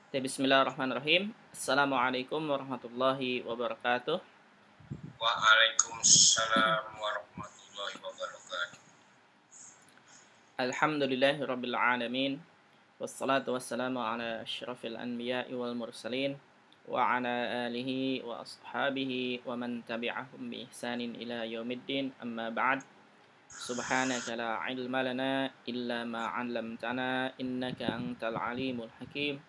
Bismillahirrahmanirrahim. Assalamualaikum warahmatullahi wabarakatuh. Waalaikumsalam warahmatullahi wabarakatuh. Alhamdulillahirabbil alamin. Wassalatu wassalamu ala asyrafil anbiya'i wal mursalin wa ala alihi wa ashabihi wa man tabi'ahum bi ihsanin ila yaumiddin. Amma ba'd. Subhanaka la ilma lana illa ma 'allamtana innaka antal alimul hakim.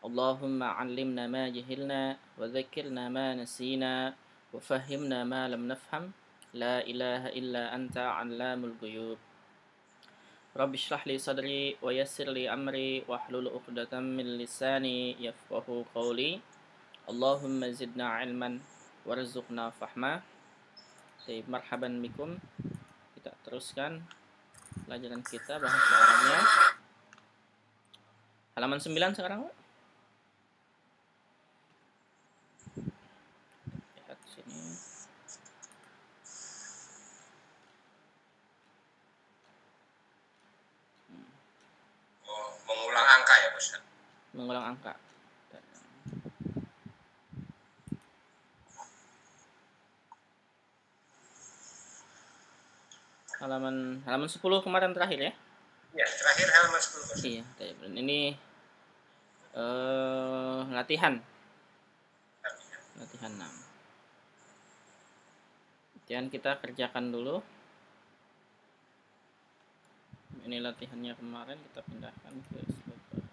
Allahumma 'allimna ma jahilna wa dhakkirna ma nasina wa fahhimna ma lam nafham. La ilaha illa anta 'allamul ghuyub. Rabbi shrah li sadri wa yassir li amri wa hlul 'uqdatam min lisani yafqahu qawli. Allahumma zidna 'ilman warzuqna fahma. Baik, marhaban bikum. Kita teruskan pelajaran kita bahasa Arabnya. Halaman 9 sekarang, Pak. Lihat sini. Mengulang angka ya, Ustaz? Mengulang angka. Halaman 10 kemarin terakhir ya? Ya, terakhir halaman 10. Ustaz. Iya, ini latihan 6. Latihan kita kerjakan dulu. Ini latihannya kemarin, kita pindahkan ke slide baru.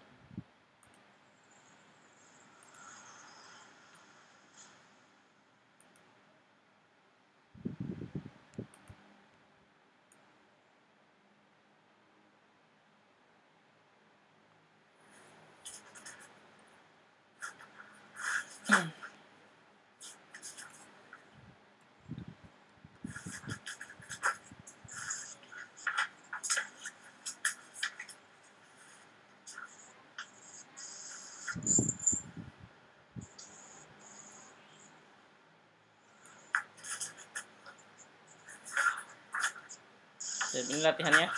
Ini latihannya.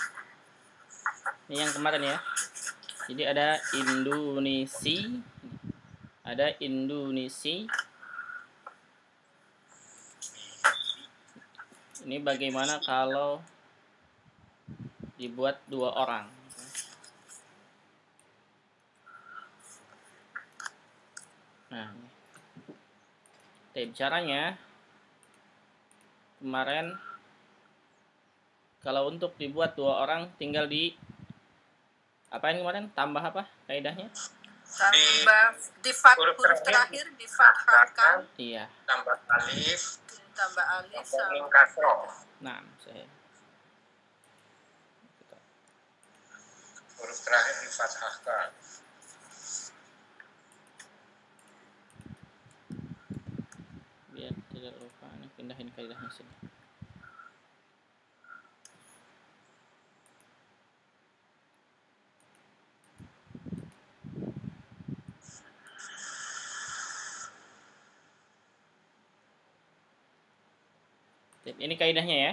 Ini yang kemarin ya. Jadi ada Indonesia, ada Indonesia. Ini bagaimana kalau dibuat 2 orang? Nah, caranya kemarin kalau untuk dibuat 2 orang tinggal di apa ini kemarin? Tambah apa kaidahnya? Tambah di huruf terakhir difathahkan. Iya. Tambah alif. Tambah alif Tambah kasroh. Nah, saya Huruf terakhir difathahkan. Biar tidak lupa, ini pindahin kaidahnya sini. Ini kaidahnya ya.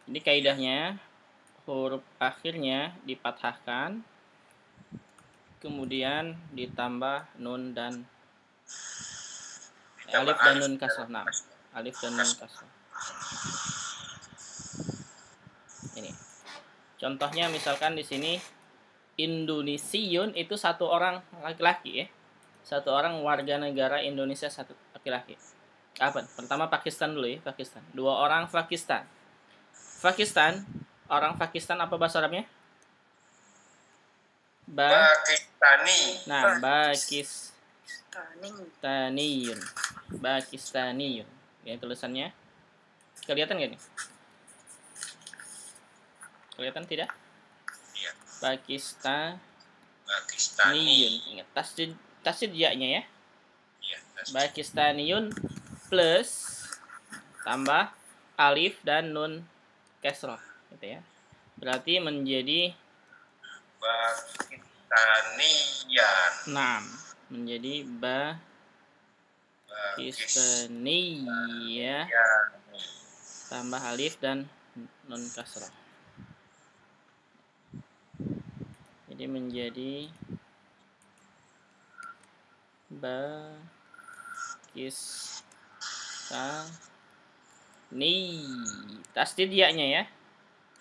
Ini kaidahnya huruf akhirnya dipathahkan, kemudian ditambah nun dan alif dan nun kasrah. Nah, alif dan nun kasrah. Ini. Contohnya misalkan di sini Indonesiun itu 1 orang laki-laki ya. 1 orang warga negara Indonesia, 1 laki-laki. Apa? Pertama Pakistan dulu ya, Pakistan. 2 orang Pakistan. Pakistan, orang Pakistan apa bahasa Arabnya? Pakistani. Nah, Pakistaniyun. Pakistaniyun. Ya, tulisannya. Kelihatan nggak nih? Kelihatan tidak? Iya. Pakistaniyun. Ingat tasdid ya-nya ya. Iya. Pakistaniyun plus tambah alif dan nun kasrah gitu ya. Berarti menjadi Pakistaniyan. 6. Menjadi Pakistaniya tambah alif dan nun kasrah. Jadi menjadi Pakistani. Tasdid ya-nya ya.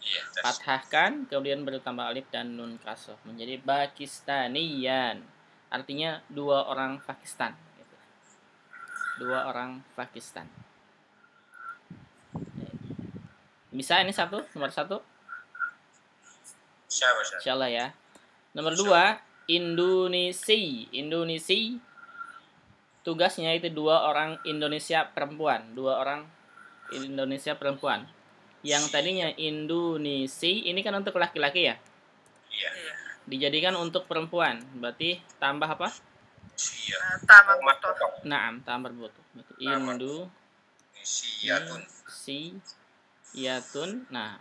Iya, Fathahkan, kemudian bertambah alif dan nun kasroh menjadi Pakistaniyan. Artinya dua orang Pakistan. Gitu. Dua orang Pakistan. Bisa ini nomor satu? Siapa? Insyaallah ya. Nomor dua, Indonesia. Indonesia tugasnya itu dua orang Indonesia perempuan. Dua orang Indonesia perempuan. Yang tadinya Indonesia ini kan untuk laki-laki ya. Iya. Dijadikan untuk perempuan. Berarti tambah apa? Iya. Tambah butuh. Naam, tambah butuh. Berarti Siyatun. Nah,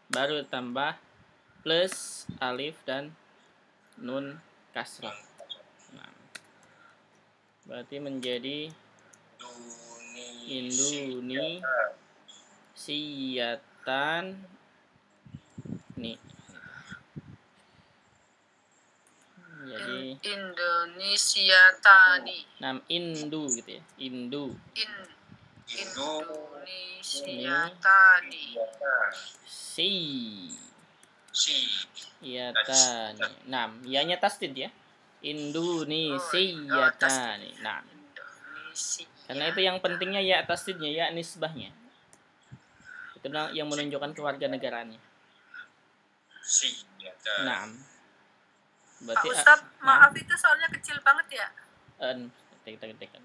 baru tambah plus alif dan nun kasrah. Nah, berarti menjadi Indonisiyatan nih. Jadi Indonesia tani. Indu gitu ya. Indonesia tani. Siyatani. Ya-nya tasdid ya. Indonesiyatani. Karena itu yang pentingnya ya tasdidnya, ya nisbahnya. Itu yang menunjukkan kewarganegaraannya. Berarti, Pak Ustaz, maaf itu soalnya kecil banget ya. Tekan.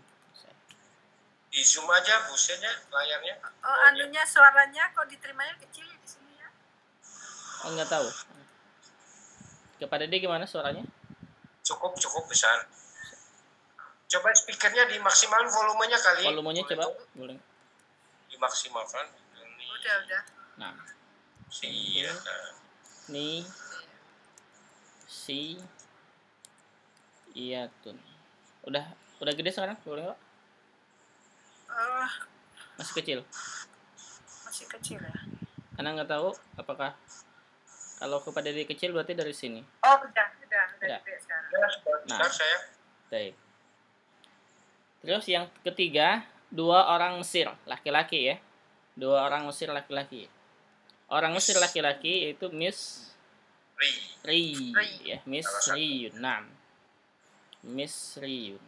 Di zoom aja busennya layarnya. Anunya suaranya kok diterimanya kecil di sini ya? Enggak tahu. Kepada dia gimana suaranya? Cukup besar. Coba speakernya dimaksimalkan volumenya kali. Volumenya coba, boleh. Dimaksimalkan. Udah. Nah. Nih. Siyatun. Udah gede sekarang, boleh enggak? Masih kecil ya. Karena nggak tahu apakah kalau kepada dia kecil berarti dari sini. Udah gede sekarang. Nah, saya. Baik. Terus yang ketiga, dua orang Mesir laki-laki ya. Dua orang Mesir laki-laki. Orang Mesir laki-laki yaitu Misri ya, Misriyun. Misriyun.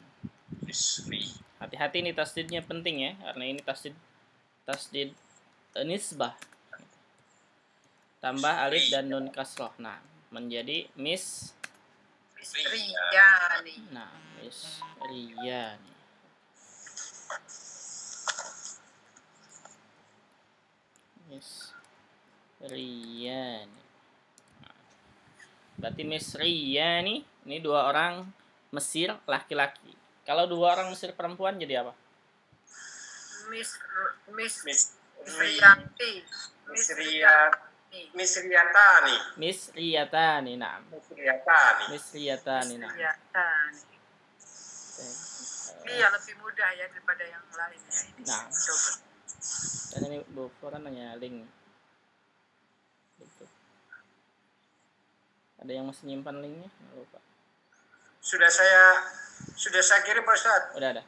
Hati-hati ini tasdidnya penting ya, karena ini tasdid nisbah. Tambah alif dan nun kasroh. Nah, menjadi Misriyani. Nah, Misriyani. Berarti Misriyani ini dua orang Mesir laki-laki. Kalau dua orang Mesir perempuan jadi apa? Misriyatani. Nah. Iya, lebih mudah ya daripada yang lain ya. Nah. Dan ini Bu Foran nanya link. Gitu. Ada yang masih nyimpan linknya? Lupa. Sudah saya kirim Pak Ustaz. Udah ada.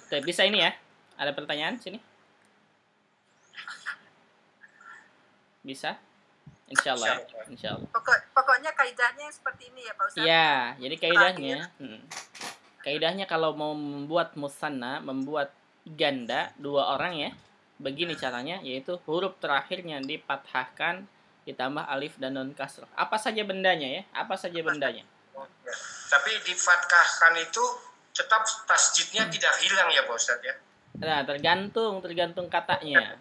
Oke, bisa ini ya. Ada pertanyaan sini? Bisa? Insyaallah. Pokoknya kaidahnya seperti ini ya Pak Ustaz. Iya, jadi kaidahnya kalau mau membuat musanna, membuat ganda dua orang ya. Begini caranya, yaitu huruf terakhirnya dipathahkan ditambah alif dan nun kasrah. Apa saja bendanya ya? Tapi difathahkan itu tetap tasdidnya tidak hilang ya Pak Ustaz ya? Nah, tergantung katanya.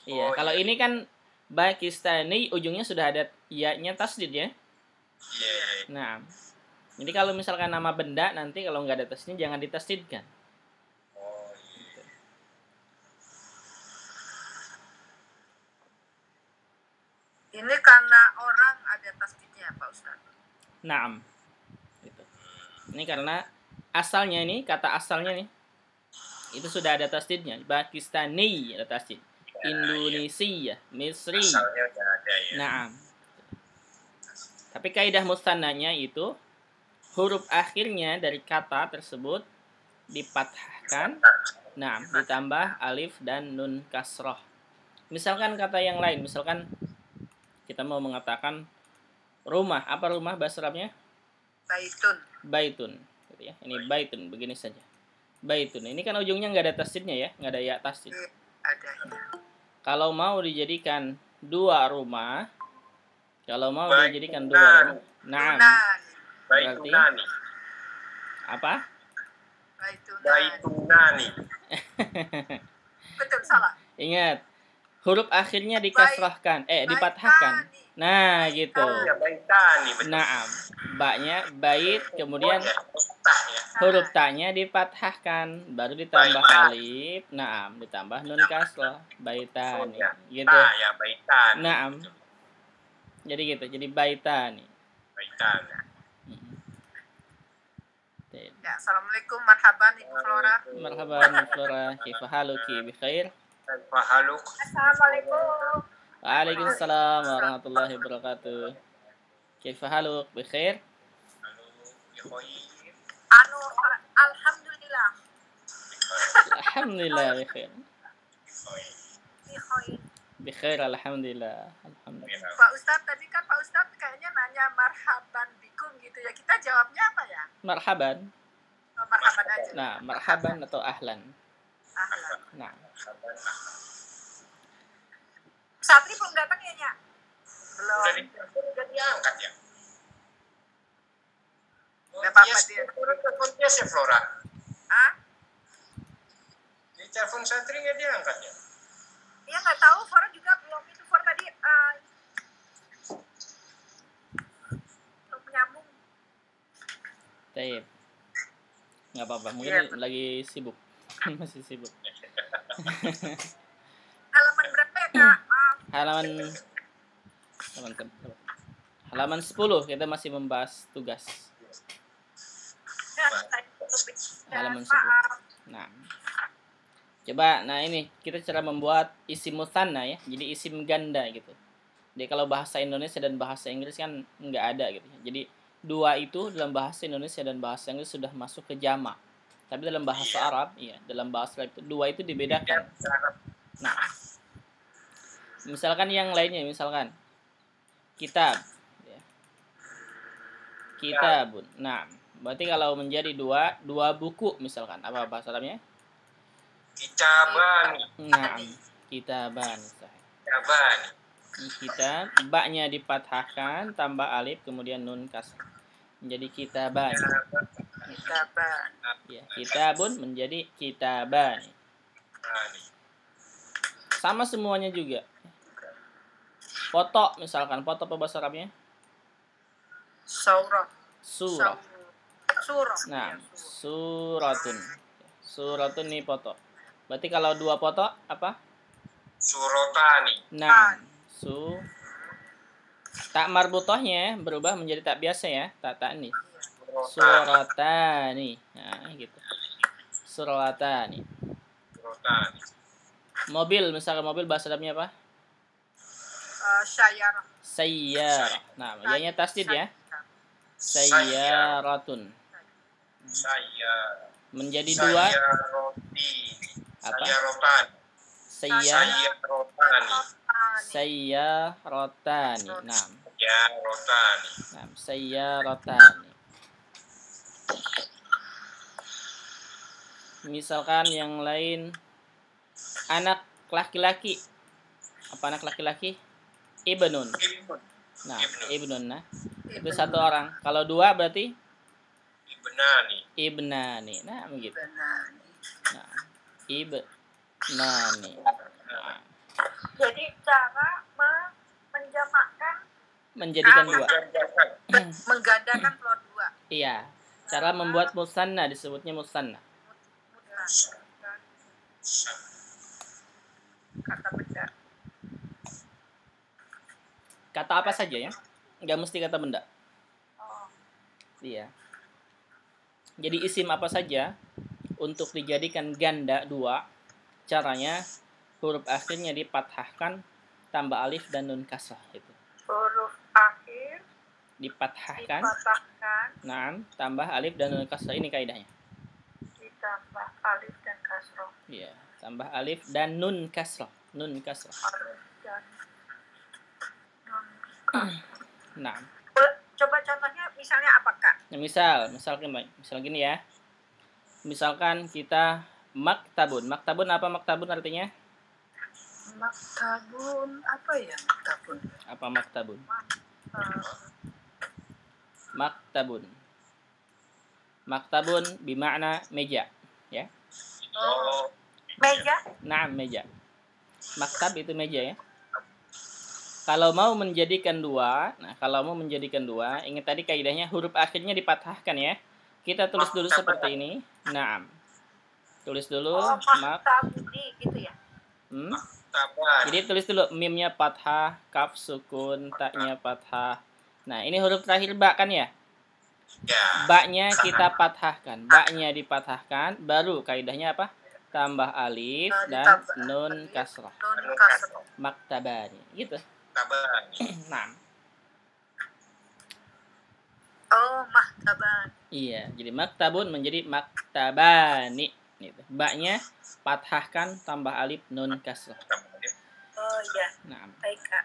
Iya, kalau ini kan Pakistani ujungnya sudah ada ya-nya tasdid ya. Nah, jadi kalau misalkan nama benda nanti kalau nggak ada tasdidnya jangan ditasdidkan. Ini karena orang ada tasdidnya Pak Ustaz. Naam. Gitu. Ini karena asalnya ini, kata asalnya nih, itu sudah ada tasdidnya. Pakistani ada tasdid. Indonesia, Misri. Asalnya udah ada ya. Naam. Tapi kaidah mustannanya itu huruf akhirnya dari kata tersebut dipathahkan, nah ditambah alif dan nun kasroh. Misalkan kata yang lain, misalkan kita mau mengatakan rumah, apa rumah bahasa Arabnya? Baitun. Baitun, gitu ya. Ini baitun, begini saja. Baitun. Ini kan ujungnya nggak ada tasdidnya ya, nggak ada ya tasdid. Ada. Kalau mau dijadikan dua rumah, nah, berarti Baitunani. apa? Baitunani. Betul, salah. Ingat, huruf akhirnya dikasrahkan, dipathahkan. Nah, gitu. Ya, baitani, betul. Naam. Baknya bait, kemudian Ya. huruf ta-nya dipathahkan, baru ditambah alif, naam, ditambah nun kasrah, baitani. Gitu. Ya, baitani. Naam. Jadi gitu, jadi baitani. Baitani. Ya, assalamualaikum, marhaban Ibu Flora. Marhaban Flora, kaifa haluki bi khair? Kaifa haluk? Assalamualaikum. Waalaikumsalam warahmatullahi wabarakatuh. Kaifa haluk bi khair? Anu, alhamdulillah. Alhamdulillah bi khair. Bi khair. Bi khair alhamdulillah. Alhamdulillah. Pak Ustadz, tadi kan Pak Ustadz kayaknya nanya marhaban bikum gitu ya. Kita jawabnya apa ya? Marhaban. Oh, marhaban aja. Nah, marhaban atau ahlan. Ahlan. Nah, Satri belum datang ya, Nya? Belum. Udah diangkat ya? Gak apa-apa dia. Telepon dia sih, Flora. Hah? Di telepon Satri nggak diangkat ya? Iya, nggak tahu. Flora juga belum. Itu Flora tadi belum nyambung. taib. Nggak apa-apa, mungkin Iya, lagi sibuk. Masih sibuk. Halaman berapa ya, Kak? Maaf. Halaman 10 kita masih membahas tugas. Halaman 10. Maaf. Nah. Coba, nah ini kita cara membuat isim mutsanna ya. Jadi isim ganda gitu. Jadi kalau bahasa Indonesia dan bahasa Inggris kan nggak ada gitu. Jadi dua itu dalam bahasa Indonesia dan bahasa Inggris sudah masuk ke jamak. Tapi dalam bahasa Arab, dalam bahasa Arab itu dua itu dibedakan. Nah, misalkan yang lainnya, misalkan kitab, ya. Kitabun. Nah, berarti kalau menjadi dua buku misalkan, apa bahasa Arabnya? Kitabani. Nah, kitaban. Kitabani. Kitab, baknya dipathahkan, tambah alif, kemudian nun kasrah. Menjadi kitaban. Kitaban. Ya, kitabun menjadi kitaban. Sama semuanya juga. Foto misalkan, foto apa bahasa Arabnya? Surah. Surah. Surah. Nah, suratun. Suratun nih foto. Berarti kalau dua foto apa? Surotani. Nah, tak marbutohnya berubah menjadi tak biasa ya, tak nih. Suratani. Nah, gitu. Suratani. Surotani. Mobil, misalkan mobil bahasa Arabnya apa? Syayarah. Sayyarah. Nah, ianya tasdid ya. Sayyaratun. Saya. Menjadi dua. Apa? Sayyarotani. Sayyarotani. Nah. Sayyarotani. Nah, sayyarotani. Misalkan yang lain, anak laki-laki. Apa anak laki-laki? Ibnun. Nah, ibnun. Nah, itu satu orang. Kalau dua berarti ibnani. Nah, begitu. Nah, ibnani. Nah. Jadi cara menjamakkan, Menjadikan dua. menggandakan keluar dua. Iya. Cara membuat musanna disebutnya musanna. Kata benda. Kata apa saja ya? Nggak mesti kata benda. Oh. Iya. Jadi isim apa saja untuk dijadikan ganda dua, caranya huruf akhirnya dipathahkan, tambah alif dan nun kasrah itu. Huruf akhir Dipathahkan. dipatahkan, Naam, tambah alif dan nun kasrah, ini kaidahnya. ditambah alif dan kasroh. Iya, tambah alif dan nun kasrah. Nun kasrah. Alif dan nun kasroh. Naam. Coba contohnya misalnya apa, Kak? Nah, misal gini ya. Misalkan kita maktabun. Maktabun apa maktabun artinya? Maktabun, apa ya maktabun? Apa maktabun? Maktabun. Maktabun bimakna meja, ya. Oh, Meja? Naam, meja. Maktab itu meja ya. Kalau mau menjadikan dua, ingat tadi kaidahnya huruf akhirnya dipatahkan ya. Kita tulis dulu seperti ini. Naam. Tulis dulu Maktabuni gitu ya. taban. Jadi tulis dulu mimnya fathah, kaf sukun, taknya fathah. Nah, ini huruf terakhir ba kan ya? Ya. Ba-nya kita patahkan. Ba-nya dipatahkan, baru kaidahnya apa? Tambah alif dan Ditambah nun alif, kasrah. Nun kasroh. Maktabani. Gitu. Taban. Nah, Oh, maktaban. iya. Jadi maktabun menjadi maktabani. Gitu. Ba-nya patahkan, tambah alif, nun kasrah. Oh iya, Nah, baik, Kak.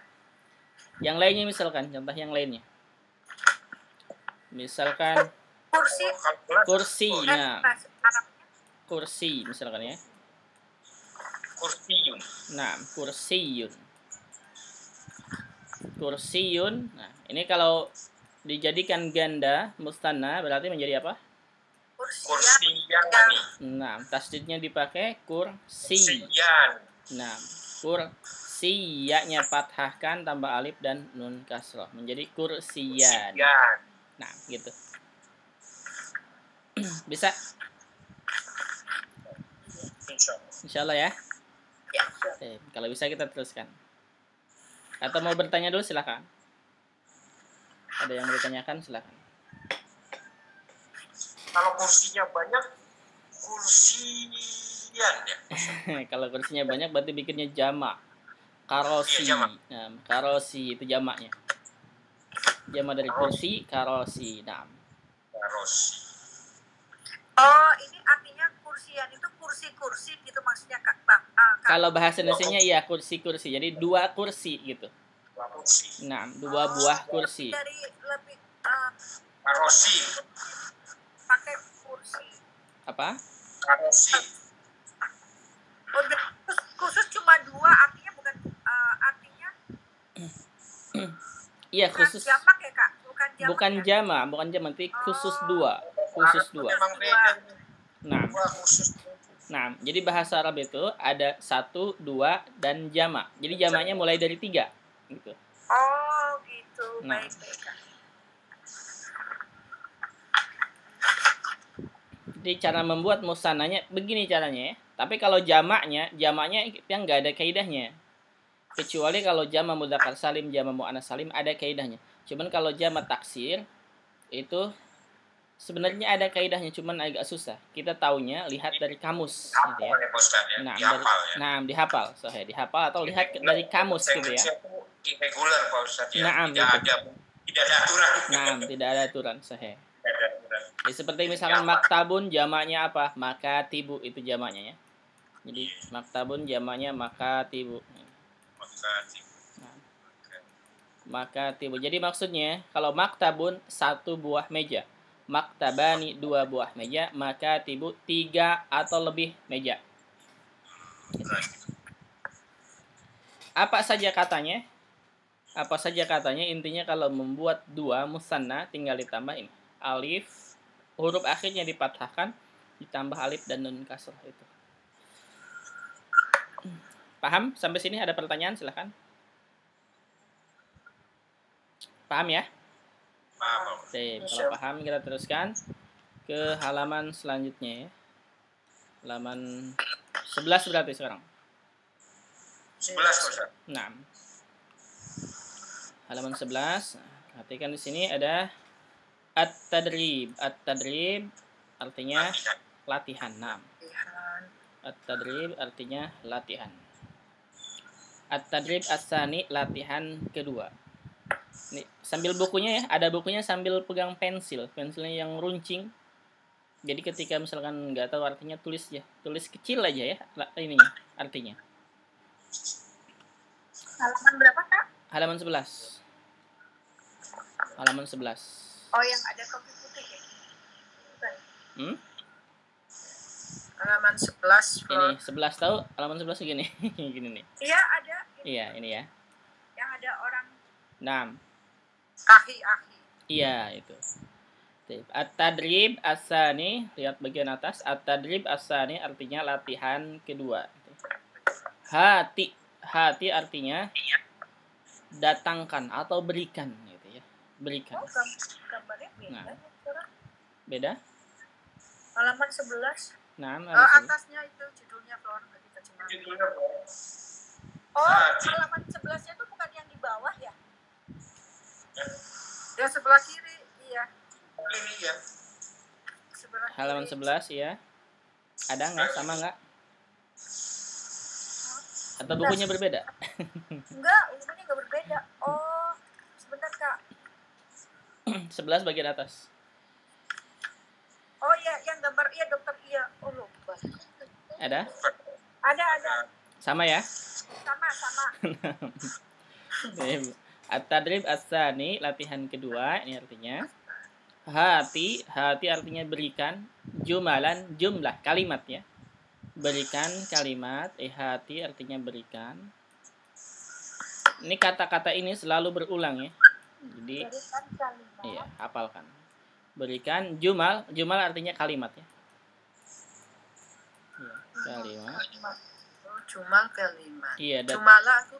yang lainnya misalkan, contoh yang lainnya. Misalkan Kursi. kursi. Nah, Bahasa Arabnya kursi misalkan ya. Kursiun. Nah, kursiyun. Kursiyun. Nah, ini kalau dijadikan ganda mustanna berarti menjadi apa? Kursiyan. Nah, tasdidnya dipakai kursi. Kursiyan. Nah, kursi ya-nya fathahkan tambah alif dan nun kasrah menjadi kursiyan. Kursiyan. Nah, gitu. Bisa? Insyaallah ya. Ya. Oke, kalau bisa kita teruskan. Atau mau bertanya dulu silakan. Ada yang mau ditanyakan silakan. Kalau kursinya banyak, kursiyan ya. Kalau kursinya banyak berarti bikinnya jamak. Karosi. Iya, jamak. Nah, karosi itu jamaknya. Jamak dari kursi, karosi. Nah, Kursi. Oh, ini artinya kursian itu kursi-kursi gitu maksudnya, Kak. Kak. kalau bahasa Indonesianya ya kursi-kursi. Jadi dua kursi gitu. Kursi. Nah, dua buah kursi. Dari lebih Karosi. pakai kursi. Apa? Karosi. Oh, khusus cuma dua, artinya bukan artinya Iya, bukan khusus. jamak ya, Kak? Bukan jamak. Bukan jamak, nanti khusus dua. Khusus dua. Memang beda. Nah, Dua khusus. nah, jadi bahasa Arab itu ada 1, 2, dan jamak. Jadi jamaknya mulai dari 3. Gitu. Oh, gitu. Nah. Baik, Kak. Jadi cara membuat musananya begini caranya ya. Tapi kalau jamaknya yang nggak ada kaidahnya. Kecuali kalau jamak mudzakkar salim, jamak muannas salim ada kaidahnya. Cuman kalau jamak taksir itu sebenarnya ada kaidahnya, cuman agak susah. Kita taunya lihat dari kamus gitu ya. Nah, dihafal. Dihafal atau lihat dari kamus gitu ya. Irregular Pak Ustaz ya. Nah, tidak ada aturan. Nah, tidak ada aturan sahih. Ya, seperti misalkan maktabun jamaknya apa? Makatibu itu jamaknya ya. Jadi maktabun jamaknya makatibu. Nah, makatibu. Jadi maksudnya kalau maktabun 1 buah meja, maktabani 2 buah meja, makatibu 3 atau lebih meja. Apa saja katanya? Intinya kalau membuat 2 musanna tinggal ditambah ini. Alif, huruf akhirnya dipatahkan, ditambah alif dan nun kasrah itu. Paham? Sampai sini ada pertanyaan silahkan. Paham ya? Paham. Oke, kalau paham kita teruskan ke halaman selanjutnya ya. Halaman 11 berarti sekarang. 11 Ustaz. Nah. Halaman 11. Perhatikan di sini ada at-tadrib. At-tadrib artinya latihan. Nah. At-tadrib artinya latihan. At-tadrib as-sani latihan kedua. Nih, sambil bukunya ya, ada bukunya sambil pegang pensilnya yang runcing. Jadi ketika misalkan nggak tahu artinya tulis kecil aja ya ininya artinya. Halaman berapa, Kak? Halaman 11. Halaman 11. Oh, yang ada topi putih ya? Hmm? Halaman 11. Ini 11 tahu halaman 11 gini. Gini nih. Iya, ada. Iya, ini ya. Yang ada orang 6. ahi. Iya, itu. At-tadrib as-sani, lihat bagian atas. At-tadrib as-sani artinya latihan kedua. Hati artinya datangkan atau berikan gitu ya. Berikan. Oh, gambarnya beda. Nah. Beda? Halaman 11. Nah, atasnya itu judulnya Flor diterjemahkan. Judulnya Oh, halaman 11-nya itu bukan yang di bawah ya? Yang sebelah kiri, iya. ini ya. Sebelah halaman kiri. 11 ya. Ada nggak? Sama nggak? Atau bukunya berbeda? Enggak, bukunya nggak berbeda. Oh, sebentar, Kak. 11 bagian atas. Oh iya, yang gambar iya dokter iya. Oh lupa. Ada? Ada. Sama ya? Sama. At-tadrib as-sani, latihan kedua, ini artinya hati artinya berikan, jumlah kalimat ya. Berikan kalimat, hati artinya berikan. Ini kata-kata ini selalu berulang ya. Jadi Berikan kalimat. iya, hafalkan. Berikan jumal artinya kalimat ya. Iya, kalimat. Oh, jumal kalimat. Iya, Jumala aku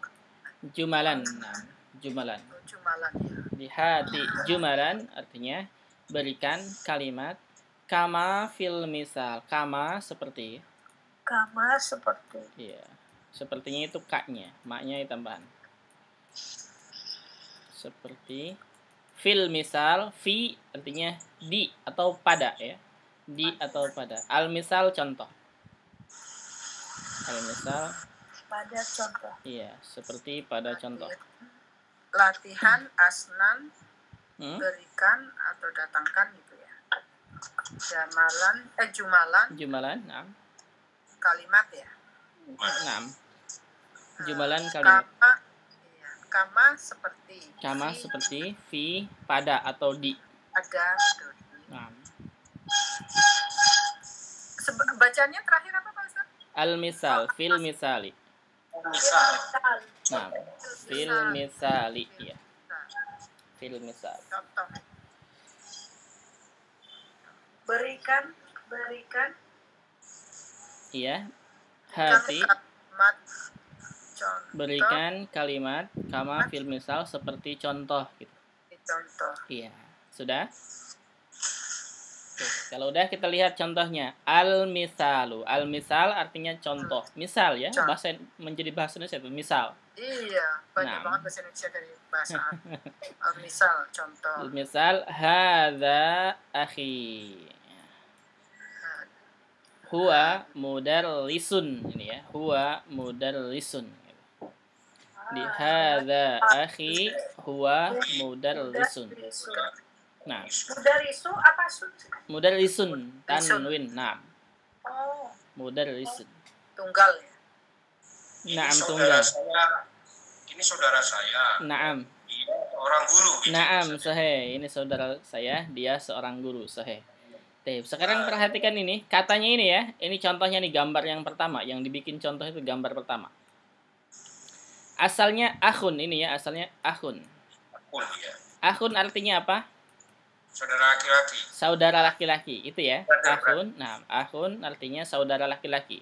jumalan. Nah, jumalan. jumalan ya. Di hati jumalan artinya berikan kalimat. Kama fil misal. Kama seperti. Kama seperti. Iya. Sepertinya itu kaknya, maknya tambahan. Seperti fil misal, fi artinya di atau pada ya. Di atau pada. Al misal contoh. Al misal Pada contoh. iya, seperti pada contoh. Latihan asnan berikan atau datangkan gitu ya. Jumalan Jumalan, kalimat ya. 6. Jumalan kalimat. Kama seperti. Kama seperti fi pada atau di. Ada gitu. Nah. Bacanya terakhir apa Pak Ustaz? Al-misal, fil misali. Misal. Nah, fil misali ya. Fil misal. Contoh. Berikan. Iya. Hati. Kalimat. Contoh. Berikan kalimat kama fil misal seperti contoh gitu. Contoh. Iya. Sudah? Oke, kalau udah kita lihat contohnya. Al-misalu. Al-misal artinya contoh. Misal ya, menjadi bahasa Indonesia itu misal. Iya, banyak banget bahasa Indonesia dari bahasa Al-misal, contoh. Al-misal hadza akhi. Huwa mudarrisun ini ya. Huwa mudarrisun. Di hadza akhi huwa mudarrisun. Nah, mudarrisu apa sun? Mudarrisun tanwin. Nah. Oh. Mudarrisun. Tunggal ya. Naam tunggal. Ini saudara saya. Naam. Dia orang guru. Naam sahih. Ini saudara saya, dia seorang guru sahih. Sekarang perhatikan ini, katanya ini ya. Ini contohnya nih gambar yang pertama, yang dibikin contoh itu gambar pertama. Asalnya akhun ini ya, asalnya akhun. Akhun ya. Akhun artinya apa? Saudara laki-laki. Saudara laki-laki, itu ya. Akhun. Nah, akhun artinya saudara laki-laki.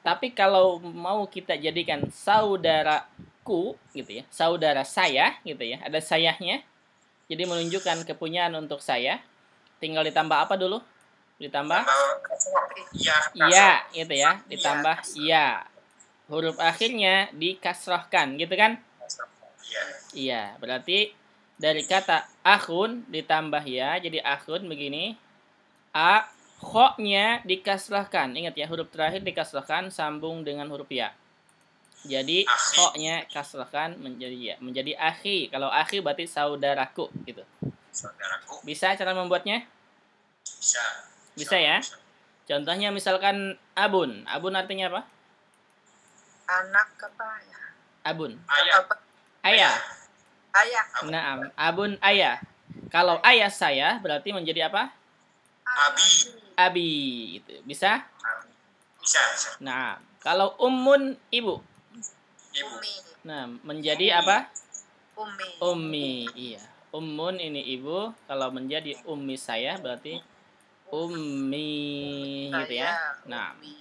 Tapi kalau mau kita jadikan saudaraku gitu ya, saudara saya gitu ya, ada sayahnya. Jadi menunjukkan kepunyaan untuk saya. Tinggal ditambah apa dulu? Ditambah iya, gitu ya. Ditambah iya. Huruf akhirnya dikasrohkan, gitu kan? Iya, berarti dari kata akhun ditambah ya, jadi akhun begini. A, kho-nya dikasrohkan. Ingat ya, huruf terakhir dikasrohkan sambung dengan huruf ya. Jadi Akhi. kho-nya kasrahkan menjadi akhi. Kalau akhi berarti saudaraku gitu. Saudaraku. Bisa cara membuatnya? Bisa. Bisa ya? Contohnya misalkan abun. Abun artinya apa? Anak apa ya? Abun. Ayah. Apa? Ayah. Ayah. Naam, abun ayah. Kalau ayah saya berarti menjadi apa? Abi. Abi gitu. Bisa? Bisa. Nah, kalau ummun ibu. Ibu. Umi. Nah, menjadi apa? Umi. Ummi. Iya. Ummun ini ibu. Kalau menjadi ummi saya berarti ummi gitu ya. Saya, Nah, Umi.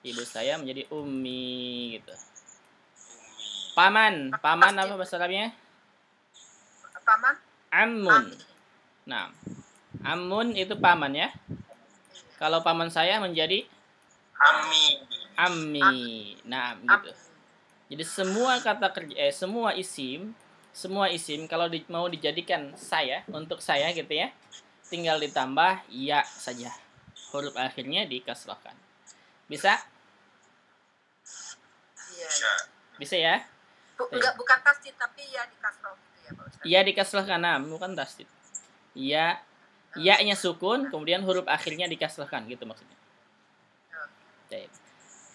ibu saya menjadi ummi gitu. Umi. Paman. Paman apa bahasa Arabnya? Paman? Ammun. Ami. Nah, ammun itu paman ya. Kalau paman saya menjadi Ami. ammi. Nah, gitu. Ami. Jadi semua kata kerja semua isim kalau mau dijadikan saya untuk saya gitu ya. Tinggal ditambah ya saja. Huruf akhirnya dikasrahkan. Bisa? Iya. Bisa. Bisa ya? Bukan tasdid tapi ya di kasroh gitu ya Pak Ustaz. Ya dikasrahkan, nah, bukan tasdid. Ya, ya-nya sukun, kemudian huruf akhirnya dikasrahkan gitu maksudnya. Baik.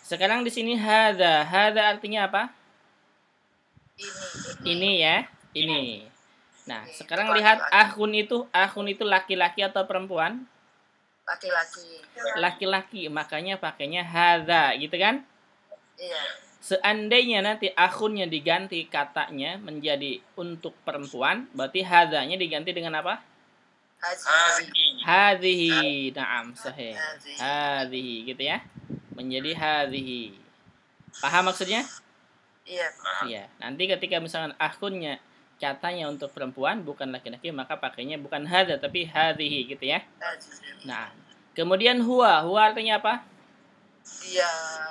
Sekarang di sini hada. Hada artinya apa? Ini ya, ini. Nah, sekarang lihat akhun itu laki-laki atau perempuan? Laki-laki. Laki-laki, makanya pakainya hada gitu kan? Iya. Seandainya nanti akhunnya diganti katanya menjadi untuk perempuan, berarti hadanya diganti dengan apa? Haji. Hadhihi. Naam, sahih. Hadhihi. Hadhihi gitu ya. Menjadi hadhihi. Paham maksudnya? Iya. Iya. Nanti ketika misalkan akhunnya katanya untuk perempuan bukan laki-laki, maka pakainya bukan hada tapi hadhihi gitu ya. Haji. Nah, kemudian huwa. Huwa artinya apa?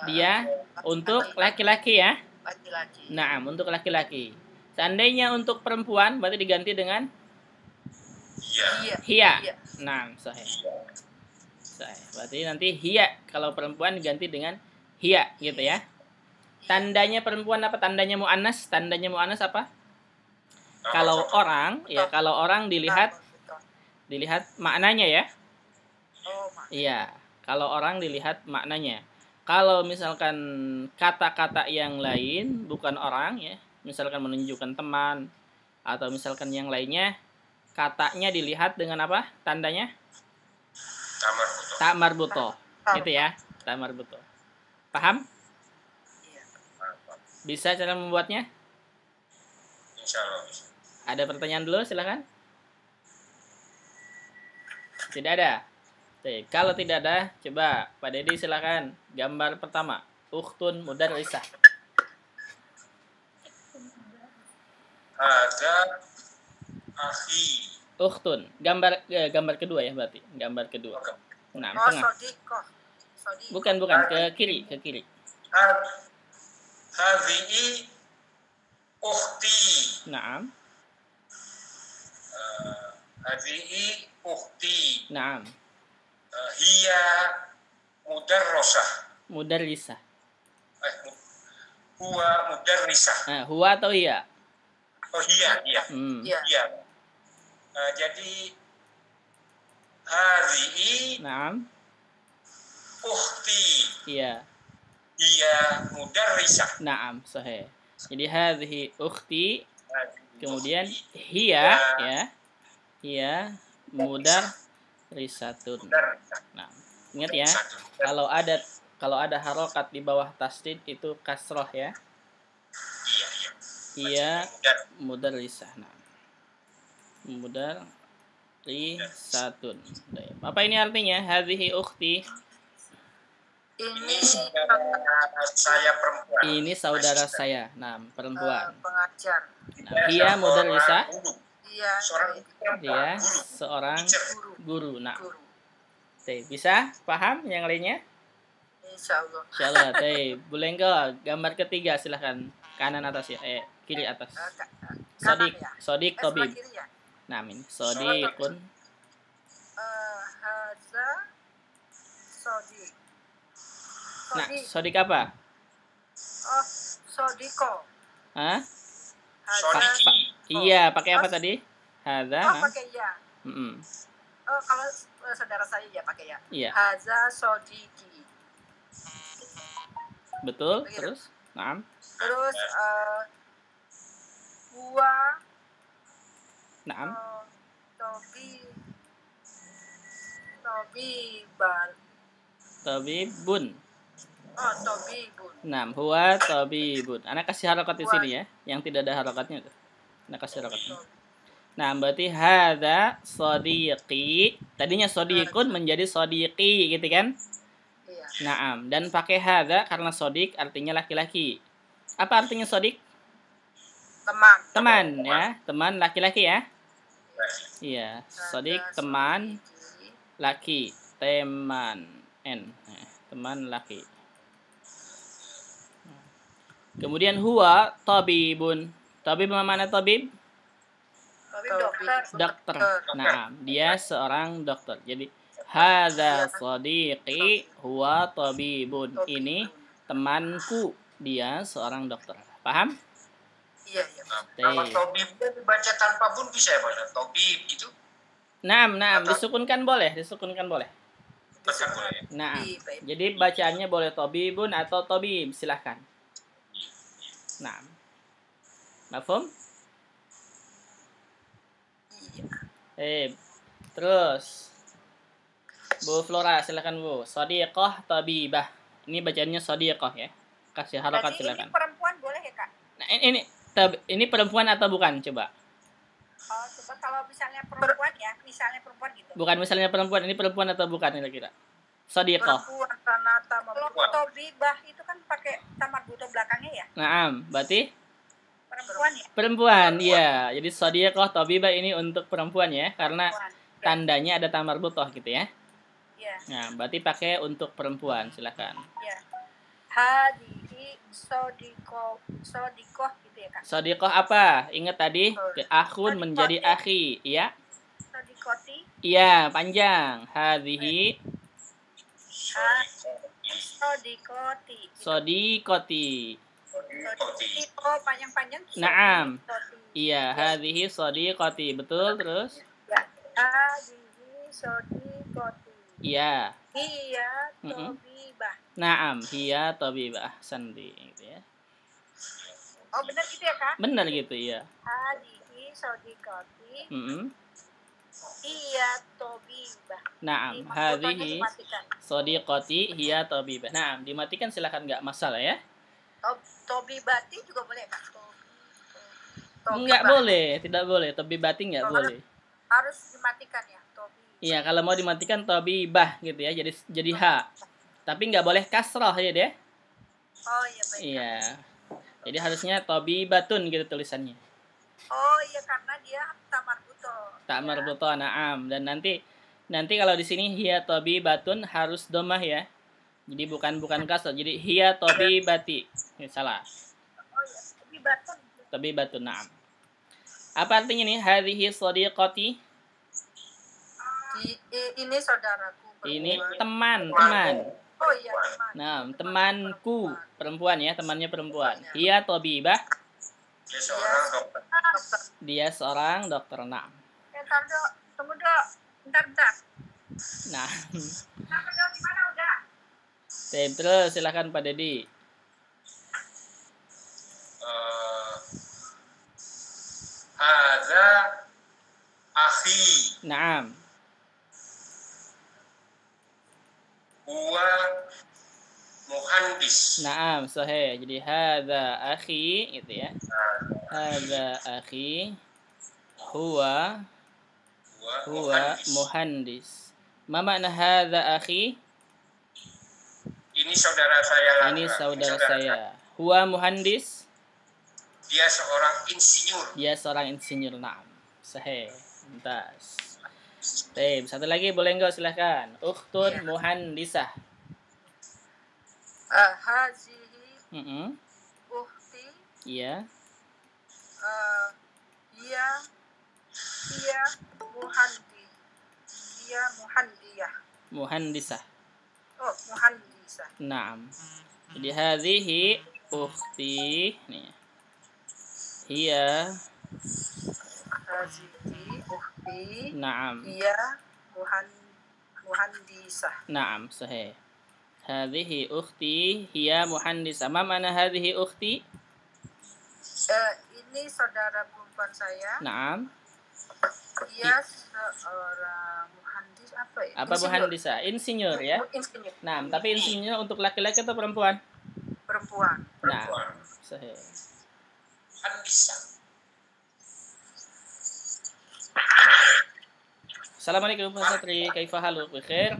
Dia untuk laki-laki ya. Laki-laki. Nah, untuk laki-laki. Seandainya untuk perempuan berarti diganti dengan Iya. hiya. Iya. Nah, sahih. Sahih. Berarti nanti hiya kalau perempuan diganti dengan hiya gitu ya. Tandanya perempuan apa? Tandanya muannas? Tandanya muannas apa? Kalau orang ya, kalau orang dilihat maknanya ya. Oh, Mak. Iya, kalau orang dilihat maknanya. Kalau misalkan kata-kata yang lain bukan orang ya, misalkan menunjukkan teman atau misalkan yang lainnya, katanya dilihat dengan apa? Tandanya Tamar butuh. tak marbuto. Gitu ya, tak marbuto. Paham? Iya. Bisa cara membuatnya? Insya Allah bisa. Ada pertanyaan dulu, silakan. Tidak ada. Oke, kalau tidak ada, coba Pak Dedi silakan. Gambar pertama, ukhtun mudarrisah. Ada akhi. Ukhtun, gambar kedua ya berarti, gambar kedua. Nah, Oh, tengah. sodikoh. Bukan, ke kiri. Hadhihi ukhti. Naam, Hadhihi ukhti. naam. Hiya mudarrosah. Mudarrisah. Huwa mudarrisah. Nah, huwa atau iya? Oh iya. Iya. Iya. Jadi hadhihi Naam, ukhti. iya. Hiya mudarrisah. Naam, sahih. Jadi hadhihi ukhti, kemudian Ukhti. hiya ya. Hiya mudarrisatun. Mudarrisah. Nah, ingat ya, Satu. kalau ada harokat di bawah tasdid itu kasroh ya. Iya. Iya, Mudar. mudarrisah. Nah, mudarrisatun. Apa ini artinya? Hadhihi ukhti. Ini saudara saya perempuan. Ini saudara saya. Nah, perempuan. Pengajar. Nah, hiya mudarrisah. Iya. Seorang Dia guru. seorang guru. Nah, Guru. bisa paham yang lainnya? Insya Allah. Insyaallah. Boleh enggak gambar ketiga silahkan. Kanan atas ya. Kiri atas. Sodik, Ya? sodik Sebelah tobib. kiri ya? Nah, ini sodikun. Haza sodik. Nah, Sodik. sodik apa? Oh, Sodiko. Hah? Hadza. Sodiki. Iya, pakai apa tadi? Hadza. Oh, Nah. pakai ya. Mm-mm. Oh, kalau saudara saya ya pakai ya. Iya, Hadza Sodiki. betul. Begitu. Terus, nah, Terus Huwa nah, Tobiban. tabibun. Oh, Tobibun. Nah, huwa tabibun. Anak kasih harokat di sini ya, yang tidak ada harokatnya tuh. Anak kasih harokatnya. Nah, berarti hadza sodiqi. Tadinya sodiqun menjadi sodiqi gitu kan? Iya. Naam, dan pakai hadza karena sodik artinya laki-laki. Apa artinya sodik? Teman. Teman ya, teman laki-laki ya. Iya, Hadza sodik teman Sodiki. laki, teman teman laki. Kemudian huwa tabibun. Tabib mana tabib? Dokter. Nah, dia seorang dokter. Jadi hadza sadiqi huwa tabibun. Ini temanku, dia seorang dokter. Paham? Iya, iya. Kalau tobibnya dibaca tanpa bun bisa ya Pak? Tobib gitu. Naam, disukunkan boleh, disukunkan boleh. Baca boleh. Nah, Baik. jadi bacaannya boleh tabibun atau tabib, silahkan. Nah, mafhum? Iya. Terus Bu Flora, silakan Bu. Shadiqah tabibah. Ini bacaannya shadiqah ya. Kasih harokat Berarti silakan. ini perempuan boleh ya, Kak? Nah, ini perempuan atau bukan? Coba. Oh, coba kalau misalnya perempuan ya, misalnya perempuan gitu. Bukan misalnya perempuan, ini perempuan atau bukan kira-kira? Shadiqah. Perempuan karena kalau tobibah itu kan pakai tamar buto belakangnya ya? Naam, berarti Perempuan ya? perempuan, iya. Jadi shadiqah tabibah ini untuk perempuan ya, karena Perempuan. tandanya ada tamar butoh gitu ya. Iya. Nah, berarti pakai untuk perempuan, silakan. Iya. Hadihi sodikoh gitu ya, Kak? Shadiqah apa? Ingat tadi, akhun menjadi akhi, iya? Sodikoti. Iya, panjang. Hadhihi Sodikoti. sodiqati. Toti. Oh, panjang-panjang. Naam. Sodikoti. Iya, hadhihi sodiqati. Betul, terus? Ya. Hadihi sodikoti. Iya. Iya, Mm-mm. tobibah. Naam, hiya tabibah. Sandi gitu ya. Oh, benar gitu ya, Kak? Benar gitu ya. Hadihi sodikoti. Mm-mm. Iya, tobibah. Naam, Fotonya hadhihi dimatikan. sodiqati hiya tabibah. Naam, dimatikan silakan, nggak masalah ya. Tobibati juga boleh, Kak? Nggak boleh, tidak boleh. Tabibati nggak boleh. Harus dimatikan ya, tobi. Iya, kalau mau dimatikan tabibah gitu ya. Jadi ha. Tapi nggak boleh kasrah ya deh. Oh iya, baik. Iya. Jadi harusnya tabibatun gitu tulisannya. Oh iya, karena dia tamar buto. Tak marbuto na'am. Dan nanti kalau di sini hiya tabibatun harus domah ya. Jadi bukan kasrah. Jadi hiya tabibati. Ini salah. Oh iya, tobibatun. Tabibatun na'am. Apa artinya nih? Hadhihi shadiqati. Ini saudaraku. Ini perempuan. teman. Oh iya, teman. Nah, temanku perempuan ya, temannya perempuan. Hiya tabibah. Dia seorang dokter. Dokter. Dia seorang dokter. Na'am. Bentar, Dok. Tunggu, Dok. Bentar. Nah, Kenapa, Dok? Gimana udah? terus silakan Pak Dedi. Hadza akhi Naam. huwa muhandis. Naam, sahih. Jadi hadza akhi gitu ya. Hadza akhi huwa muhandis. Ma makna hadza akhi? Ini saudara saya. Ini saudara saya. Huwa muhandis. Dia seorang insinyur. Dia seorang insinyur. Naam. Sahih. Mumtaz. Baik, satu lagi boleh enggak silahkan. Ukhtun Iya. muhandisah. Hazihi uhti. Iya. Dia muhandi. Dia muhandiyah. Muhandisah. Oh, muhandisah. Naam. Jadi hadhihi ukhti nih. Hiya. Hazihi ukhti. Naam. Hiya muhandisah. Naam, sahih. Hadhihi ukhti hiya muhandisah. Ma mana hadhihi ukhti? Ini saudara perempuan saya. Naam. Dia seorang muhandis apa ya? Apa muhandisah? Insinyur ya. Insinyur. Nah, tapi insinyur untuk laki-laki atau perempuan? Perempuan. Nah, sahih. Muhandisah. Assalamualaikum Pak Satri, kaifa haluk? Bikhair?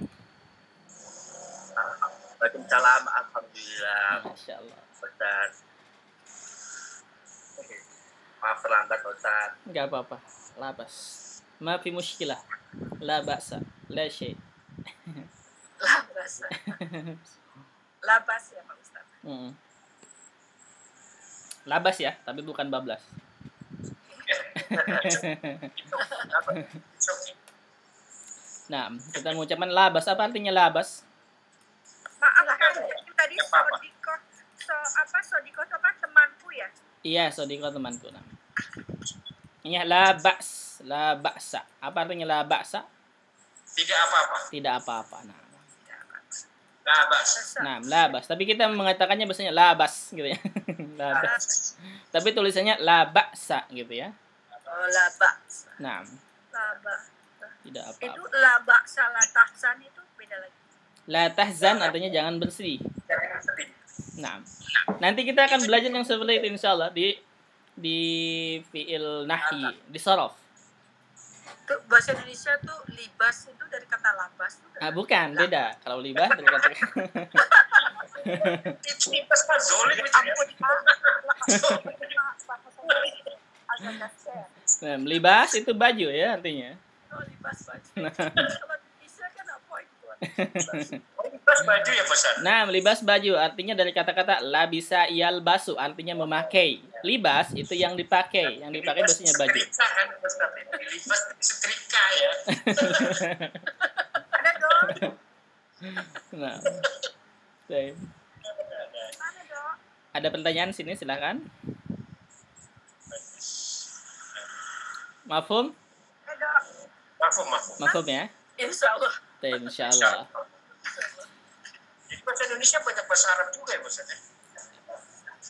Waalaikumsalam, alhamdulillah. Masyaallah. Ustaz. Maaf terlambat Ustaz. Enggak apa-apa. Labas. Ma fi mushkilah. La ba'sa. La syai'. Labas. Labas ya Pak Ustaz. Labas ya, tapi bukan bablas. Nah, kita mengucapkan labas. Apa artinya labas? Maaf kan tadi Sodiko temanku ya? Iya, Sodiko temanku. Nah. Ini la ba'sa. Apa artinya la ba'sa? Tidak apa-apa. Tidak apa-apa. Nah. Labas. Nah, labas. Tapi kita mengatakannya biasanya labas gitu ya. Labas. Tapi tulisannya la ba'sa gitu ya. Oh, labas. Nah. Labas. Tidak apa-apa. Itu labak salah tahsan itu beda lagi. La tahzan artinya jangan bersedih. Nah, nanti kita akan belajar yang seperti itu insyaallah di fi'il nahi, di sorof. Itu bahasa Indonesia tuh libas itu dari kata labas tuh. Ah, bukan, beda. Kalau libas dari kata Libas Pak Zolim itu ya. Nah, libas itu baju ya artinya. Oh, libas baju. Kalau bisa kan apa itu? Libas baju ya Pak. Nah, libas baju artinya dari kata-kata labisa yalbasu artinya memakai. Libas itu yang dipakai biasanya baju. Libas setrika ya. Ada dong. Nah. Baik. Mana dong? Ada pertanyaan sini silakan. Mafhum? Ada. Mafhum. Ya? Insyaallah. Insyaallah. Jadi bahasa Indonesia banyak bahasa Arab juga ya Ustaz ya?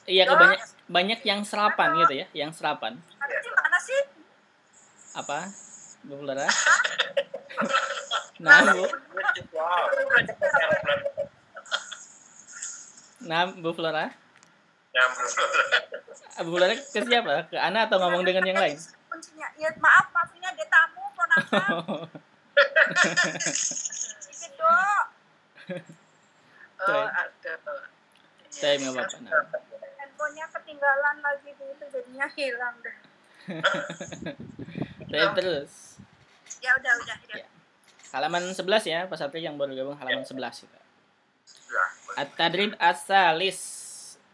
Iya, banyak yang serapan gitu ya, yang serapan. Ada di mana sih? Apa? Bu Flora? Nah, Bu. Nah, Bu Flora? Ya, Bu Flora ke siapa? Ke Ana atau ngomong dengan yang lain? Kuncinya. Ya, maaf, ini ada tamu ponakan. Gitu. Oh, ada. Saya nggak apa-apa. Nah. Handphonenya ketinggalan lagi itu jadinya hilang deh. Saya terus. Ya udah. Ya. Halaman 11 ya, Pak Satri yang baru gabung halaman 11 kita. At-tadrib as-salis.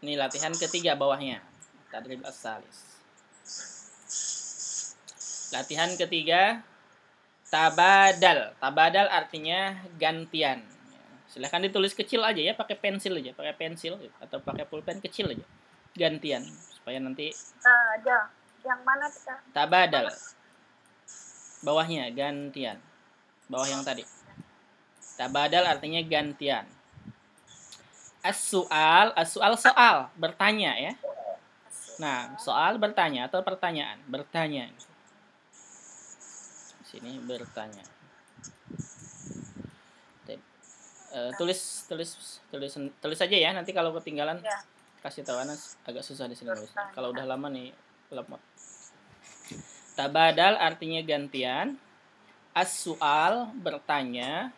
Ini latihan ketiga bawahnya. Tadrib as-salis. Latihan ketiga tabadal. Tabadal artinya gantian. Silahkan ditulis kecil aja ya, pakai pensil atau pakai pulpen kecil aja. Gantian supaya nanti ada. Yang mana kita? Tabadal. Bawahnya gantian. Bawah yang tadi. Tabadal artinya gantian. As-su'al soal, bertanya ya. Nah, soal bertanya atau pertanyaan, bertanya. Sini bertanya. Tulis aja ya, nanti kalau ketinggalan ya. Kasih tahu Anas, agak susah di sini nulisnya. Kalau udah lama nih lemot. Tabadal artinya gantian. As-su'al bertanya.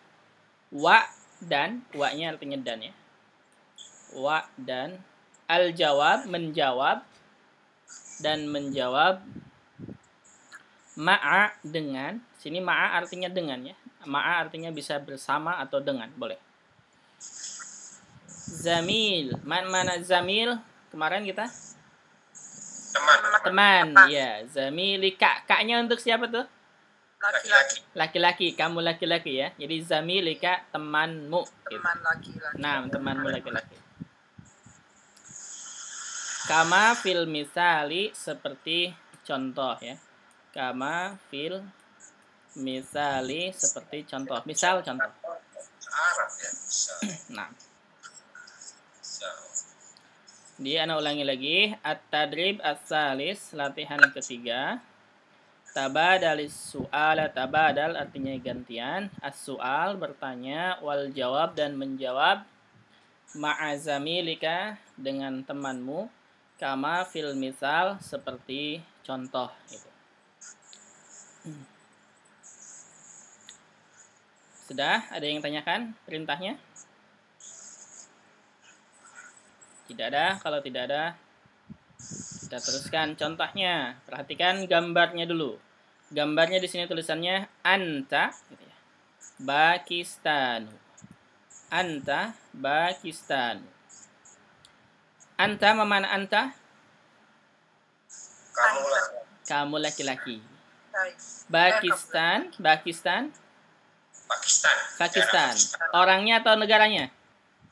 Wa dan wa-nya artinya dan ya. Wa dan al-jawab menjawab dan menjawab. Ma'a dengan. Sini ma'a artinya dengan ya. Ma'a artinya bisa bersama atau dengan, boleh. Zamil, mana zamil? Kemarin kita teman. Ya, zamilika. Kaknya untuk siapa tuh? Laki-laki. Kamu laki-laki ya. Jadi zamilika temanmu. Teman laki-laki. Nah, temanmu laki-laki. Kama fil misali, seperti contoh ya. Kama fil misali, seperti contoh. Misal contoh. Arab ya, bisa. Nah, Bisa. dia ana ulangi lagi. At-tadrib as-salis, latihan ketiga. Tabadalis su'ala, tabadal artinya gantian. As-su'al bertanya, wal jawab dan menjawab. Ma'azamilika dengan temanmu. Kama fil misal, seperti contoh gitu. Sudah? Ada yang tanyakan perintahnya? Tidak ada. Kalau tidak ada, kita teruskan contohnya. Perhatikan gambarnya dulu. Gambarnya di sini tulisannya anta, gitu ya. Pakistan. Anta Pakistan. Anta mana anta? Kamu lah. Kamu laki-laki. Baik. Pakistan, Pakistan, Pakistan. Pakistan. Negara Orangnya atau negaranya?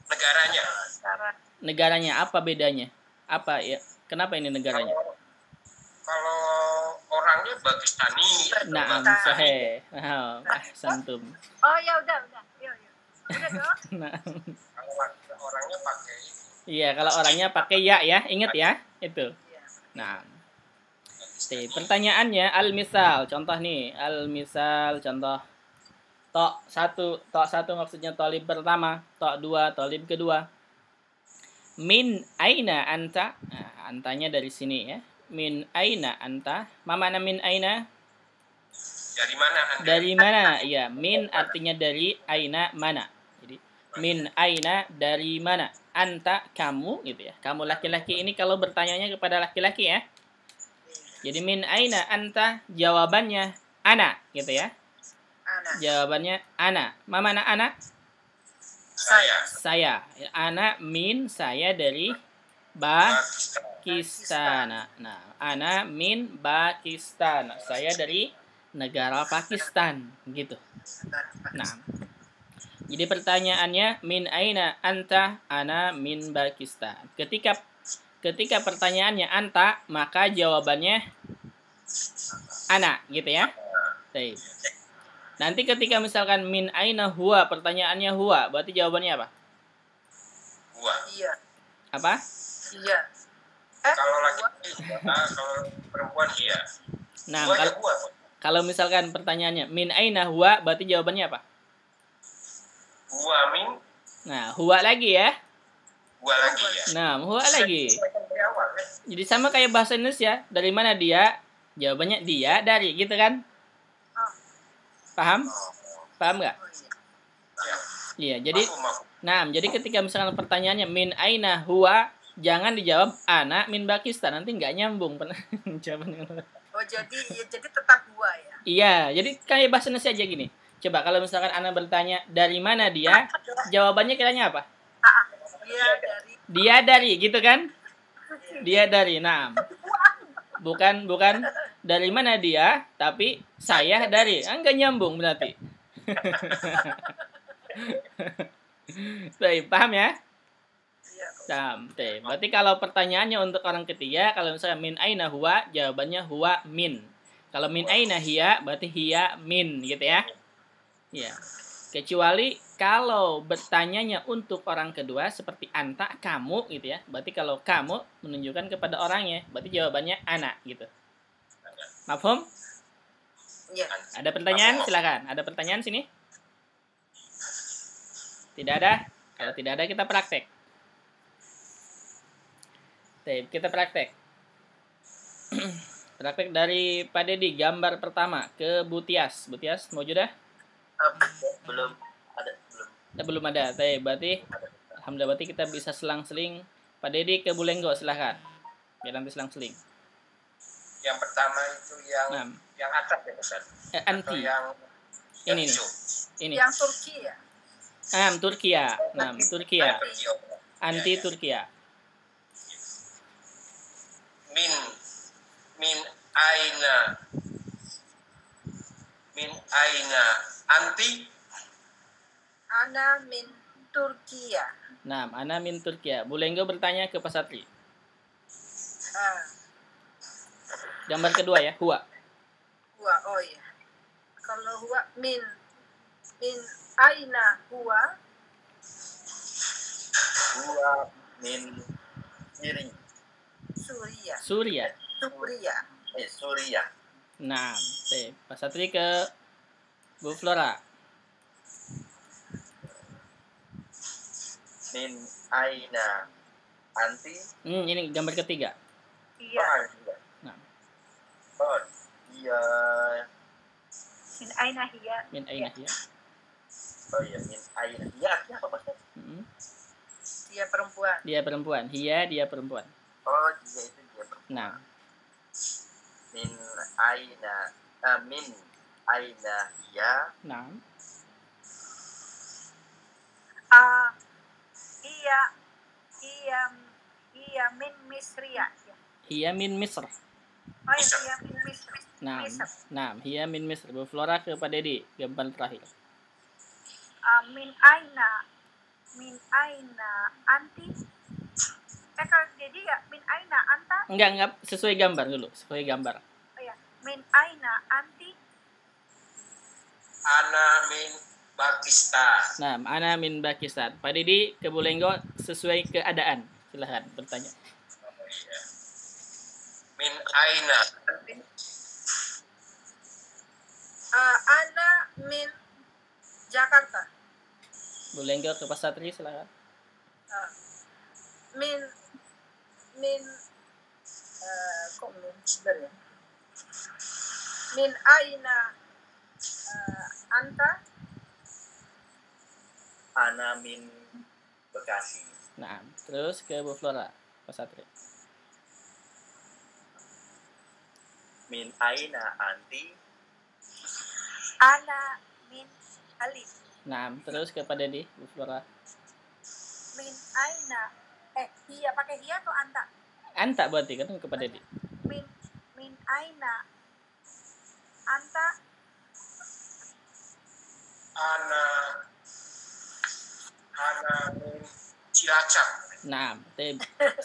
Negaranya. Cara Negaranya apa bedanya? Apa ya? Kenapa ini negaranya? Kalau orangnya Pakistani. Naam, sahih. Santum. Oh ya udah. Yuk. Udah dong. Naam. Kalau orangnya pakai ini. Iya, kalau orangnya pakai ya, ingat ya, itu. Iya. Nah, pertanyaannya al-misal, contoh nih, al-misal, contoh. Tok satu maksudnya tolib pertama, tok dua tolib kedua. Min aina anta? Nah, antanya dari sini ya. Min aina anta? Ma mana min aina? Dari mana Anda? Dari mana? Ya, min artinya dari, aina mana. Jadi min aina, dari mana? Anta, kamu gitu ya. Kamu laki-laki ini kalau bertanyanya kepada laki-laki ya. Jadi min aina anta, jawabannya ana gitu ya. Anak. Jawabannya ana. Ma mana ana? Saya. Ana min, saya dari Pakistan. Nah, ana min Pakistan. Saya dari negara Pakistan gitu. Nah, jadi pertanyaannya min aina anta? Ana min Pakistan. Ketika pertanyaannya anta, maka jawabannya ana gitu ya. Baik. Nanti ketika misalkan min aina huwa, pertanyaannya huwa, berarti jawabannya apa? Gua. Iya. Apa? Iya. Kalau laki-laki, kalau perempuan iya. Nah, Gua ya gua. kalau misalkan pertanyaannya min aina huwa, berarti jawabannya apa? Gua min, Nah, huwa lagi ya. gua lagi ya. Nah, huwa lagi. Dari awal ya. Jadi sama kayak bahasa Indonesia, dari mana dia? Jawabannya dia, dari gitu kan? Paham? Paham nggak? Oh, iya. Ya. Iya, jadi Maaf. nah, jadi ketika misalkan pertanyaannya min aina huwa, jangan dijawab ana min Pakistan, nanti nggak nyambung jawabannya. Oh jadi tetap dua ya. Iya, jadi kayak bahasa Indonesia aja gini. Coba kalau misalkan ana bertanya dari mana dia, jawabannya kiranya apa? Dia dari Dia dari, gitu kan? Dia dari. Nah, bukan dari mana dia, tapi saya dari. Enggak nyambung berarti. Baik, paham ya? Iya. Paham. Berarti kalau pertanyaannya untuk orang ketiga, kalau misalnya min aina huwa, jawabannya huwa min. Kalau min aina hiya, berarti hiya min, gitu ya. Iya. Kecuali kalau bertanyanya untuk orang kedua seperti anta, kamu gitu ya. Berarti kalau kamu menunjukkan kepada orangnya, berarti jawabannya ana gitu. Mafhum? Iya. Ada pertanyaan? Silakan. Ada pertanyaan sini? Tidak ada? Kalau tidak ada kita praktek. Kita praktek. Praktek dari Pak Dedi, gambar pertama ke Butias. Butias mau sudah? Belum ada. Belum ada. Berarti alhamdulillah, berarti kita bisa selang-seling. Pak Dedi ke Bulenggo, silahkan. Biar nanti selang-seling. Yang pertama itu Nah, yang atas ya Ustaz. Atau anti. yang Ini nih. hijau. Ini. Yang Turki ya. Turkiya. Turkiya. Hijau. Anti Ya, ya. Turkiya. Min aina anti Ana min Turkiya. Nah, ana min Turkiya. Bulenggo bertanya ke Pak Satri. Ah, Gambar kedua ya, huwa. huwa. Oh iya. Kalau huwa min aina huwa? Huwa min Siri. Suria. Surya. Suria. Suria. Nah, Pak Satri ke Bu Flora. Min aina anti. Ini gambar ketiga. Iya. Nah, Oh, iya. Min aina hiya? min aina hiya. Oh iya, min aina. Iya, artinya apa Pak? Dia perempuan. Dia perempuan. Hiya, dia perempuan. Oh, dia itu dia perempuan. Nah, Min aina hiya. nah. Iya min Misria. Hiya min Misr. Oh iya min Misri. Nah, Misr. nah, hiya min Misr. Bu Flora ke Pak Dedi. Gambar terakhir. Min aina anti. Kalau jadi ya min aina anta. Enggak sesuai gambar dulu, sesuai gambar. Oh ya, min aina anti. Ana min Pakistan. Nah, ana min Pakistan. Pak Dedi ke Bulenggo sesuai keadaan. Silahkan bertanya. Min aina. Ana min Jakarta. Bulenggo ke Pak Satri, silahkan. Min kok min sebenarnya? Min aina anta. Ana min Bekasi. Nah, terus ke Bu Flora, Pak Satri. Min aina anti. Ana min Alif. Nah, terus ke Pak Dedi, Bu Flora. Min aina hiya pakai hiya atau anta? Anta berarti kan ke Pak Dedi. Min aina anta. Ana min Cilacap. Nah,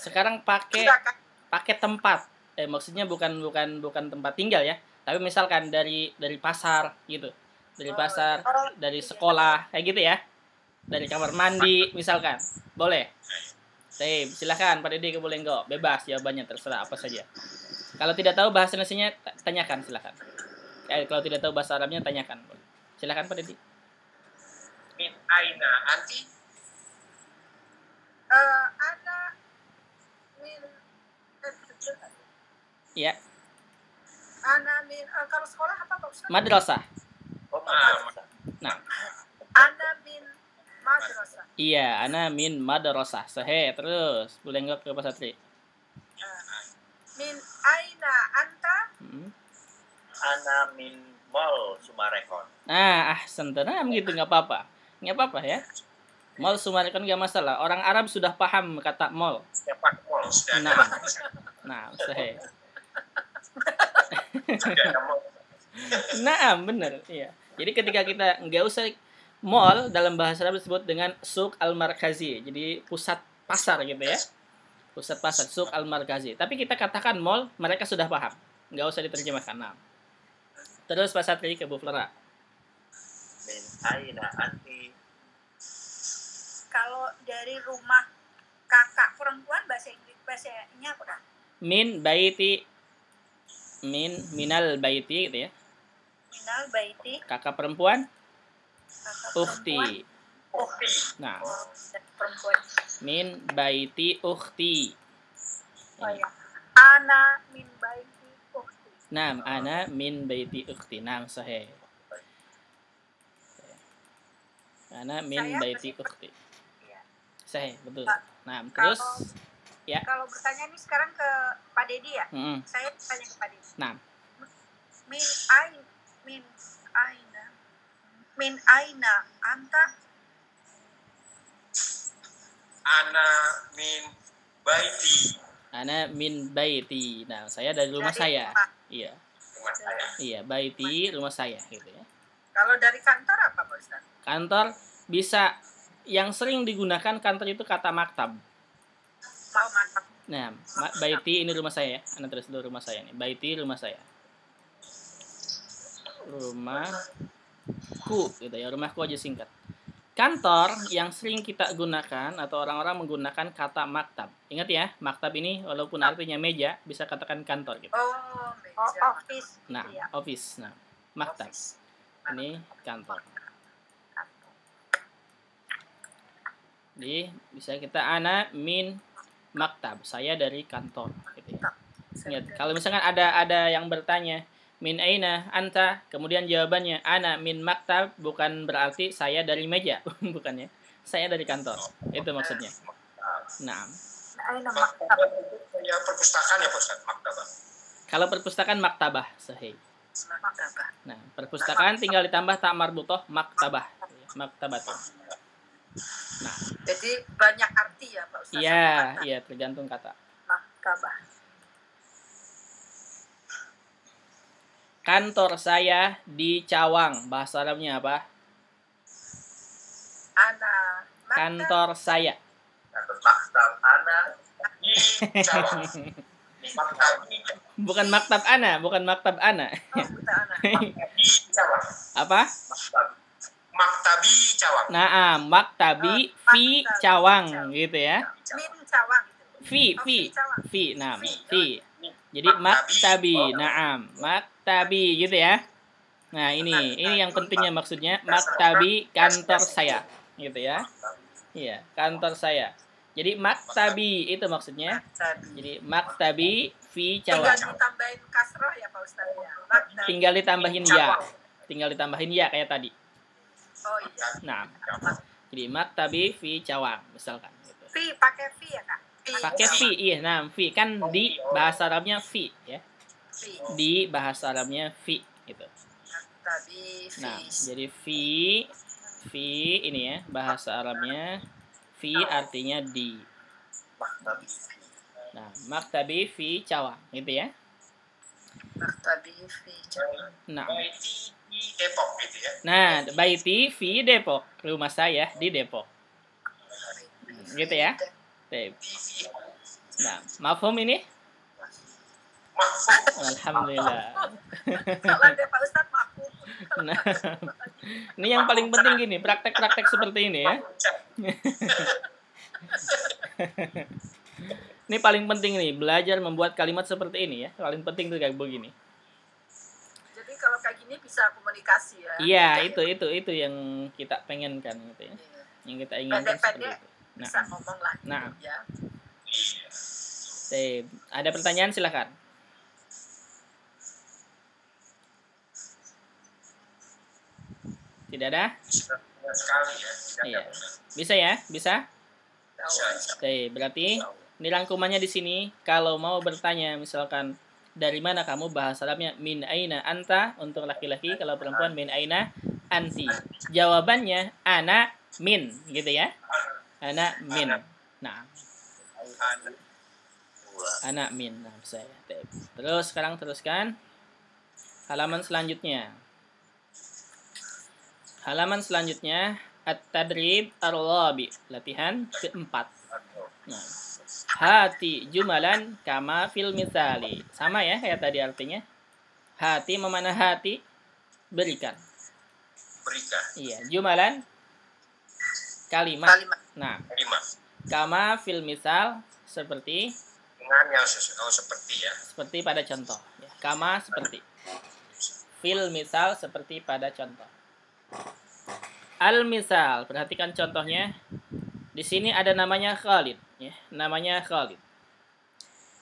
sekarang pakai tempat. Maksudnya bukan tempat tinggal ya. Tapi misalkan dari pasar gitu. Dari pasar, dari sekolah kayak gitu ya. Dari kamar mandi misalkan. Boleh. Silakan Pak Dedi ke Bulenggo. Bebas jawabannya terserah apa saja. Kalau tidak tahu bahasa Indonesianya tanyakan silakan. Kalau tidak tahu bahasa Arabnya tanyakan. Silakan Pak Dedi. Min aina anti. Ana min Ya, Ana min kalau sekolah apa Pak Ustaz? madrasah. Oh, madrasah. Nah, Ana min madrasah. iya, ana min madrasah. Sahih. Terus Bulenggo ke Pak Satri. Min aina anta. Ana min Mall Sumarekon. Nah, tenang gitu nggak apa-apa. Nggak apa-apa ya. Mall Sumarekon nggak masalah. Orang Arab sudah paham kata mall. Sepak mall sudah Nah, ada. nah, sahih. Sudah ada mall. Nah, bener. Iya. Jadi ketika kita nggak usah mall dalam bahasa Arab disebut dengan Suq al-Markazi. Jadi pusat pasar gitu ya. Pusat pasar, Suq al-Markazi. Tapi kita katakan mall, mereka sudah paham. Nggak usah diterjemahkan. Nah. Terus Pak Satri ke Bu Flora. Min aina anti. Kalau dari rumah kakak perempuan bahasanya apa Kak? Minal baiti gitu ya. Minal baiti. Kakak perempuan, Kakak ukhti. Ukhti. Nah, Dan perempuan. min baiti ukhti. Oh ya. Ana min baiti ukhti. Nah, ana min baiti ukhti. Nah, sahih. Ana min baiti ukhti. Sahih, betul. Nah, terus ya. Kalau bertanya nih sekarang ke Pak Dedi ya. Saya tanya ke Pak Dedi. Nah, min aina anta. Ana min baiti. ana min baiti. Nah, saya dari rumah saya. Iya. Rumah saya. Iya, baiti rumah saya gitu ya. Kalau dari kantor apa Pak Ustaz? Kantor bisa yang sering digunakan kantor itu kata maktab. Mau mantap. Nah, baiti ini rumah saya ya. Anda tulis dulu rumah saya nih. Baiti rumah saya. Rumahku gitu ya. Rumahku aja singkat. Kantor yang sering kita gunakan atau orang-orang menggunakan kata maktab. Ingat ya, maktab ini walaupun artinya meja, bisa katakan kantor gitu. Oh, meja. Office. Nah, gitu ya. office. Nah, maktab. Office. Ini kantor. Jadi bisa kita ana min maktab, saya dari kantor gitu ya. Ingat, kalau misalkan ada yang bertanya min aina anta, kemudian jawabannya ana min maktab, bukan berarti saya dari meja, bukannya. Saya dari kantor. Itu maksudnya. Nah, Aina Maktabah maktab. itu ya perpustakaan ya Pak Ustaz, maktabah. kalau perpustakaan maktabah sahih. Maktabah. Nah, perpustakaan tinggal ditambah tak marbutoh maktabah. Maktabatun. Nah, Jadi banyak arti ya Pak Ustaz. iya, iya tergantung kata. Maktabah. Kantor saya di Cawang. Bahasa Arabnya apa? Ana. Maktab. Kantor saya. Atau maktab ana. Di Jawa. Maktabi Bukan maktab ana, bukan maktab ana. Oh, buta ana. di Jawa. Apa? Maktab. Maktabi Cawang. Nah, maktabi fi Cawang gitu ya. Min Cawang itu. Fi. Cawang. Fi, nah, fi. Jadi maktabi, naam, maktabi gitu ya. Nah, ini yang pentingnya maksudnya maktabi kantor saya gitu ya. Iya, kantor saya. Jadi maktabi itu maksudnya. Maktabi. Jadi maktabi fi Tinggal Cawang. ditambahin kasroh ya Pak Ustaz ya. Maktabi. Tinggal ditambahin ya. Tinggal ditambahin ya kayak tadi. Oh iya. Nah, jadi maktabi fi Cawang misalkan gitu. Fi pakai fi ya Kak. Pakai fi, iya, nah, fi kan di bahasa Arabnya fi ya. Fi. Di bahasa Arabnya fi gitu. Maktabi fi. Nah, jadi fi ini ya, bahasa Arabnya fi artinya di. Maktab. Nah, maktabi fi Cawang gitu ya. Maktabi fi Cawang. Nah, Baiti di Depok gitu ya. nah, baiti fi Depok, rumah saya di Depok. Gitu ya. Baik. TV Nah, mafhum ini? Mahfud. Alhamdulillah. Kalau ada Pak Ustaz mampu. Nah, ini yang paling penting gini, praktek-praktek seperti ini ya. Ini paling penting nih, belajar membuat kalimat seperti ini ya. Paling penting tuh kayak begini. Jadi kalau kayak gini bisa komunikasi ya. Iya, itu yang kita pengenkan gitu ya. Yang kita inginkan seperti Pendek-pendek itu. bisa ngomong lah gitu Nah. ya. Ada pertanyaan silakan. Tidak ada? Sekali ya. Tidak Iya. ada. Bisa ya? Bisa? Bisa. Berarti ini rangkumannya di sini. Kalau mau bertanya misalkan dari mana kamu, bahasa Arabnya min aina anta untuk laki-laki, kalau perempuan min aina anti. Jawabannya ana min gitu ya. Ana min. Nah, ana min. Nah, saya. Terus sekarang teruskan halaman selanjutnya. Halaman selanjutnya at-tadrib ar-rabi, latihan keempat. Nah, hati jumalan kama fil misali. Sama ya kayak tadi artinya. Hati memana hati? Berikan. Berikan. Iya, jumalan kalimat. Kalimat. Nah, Terima. kama fil misal seperti Dengan yang seperti ya. seperti pada contoh. Ya, kama seperti. Fil misal seperti pada contoh. Al misal, perhatikan contohnya. Di sini ada namanya Khalid, ya, namanya Khalid.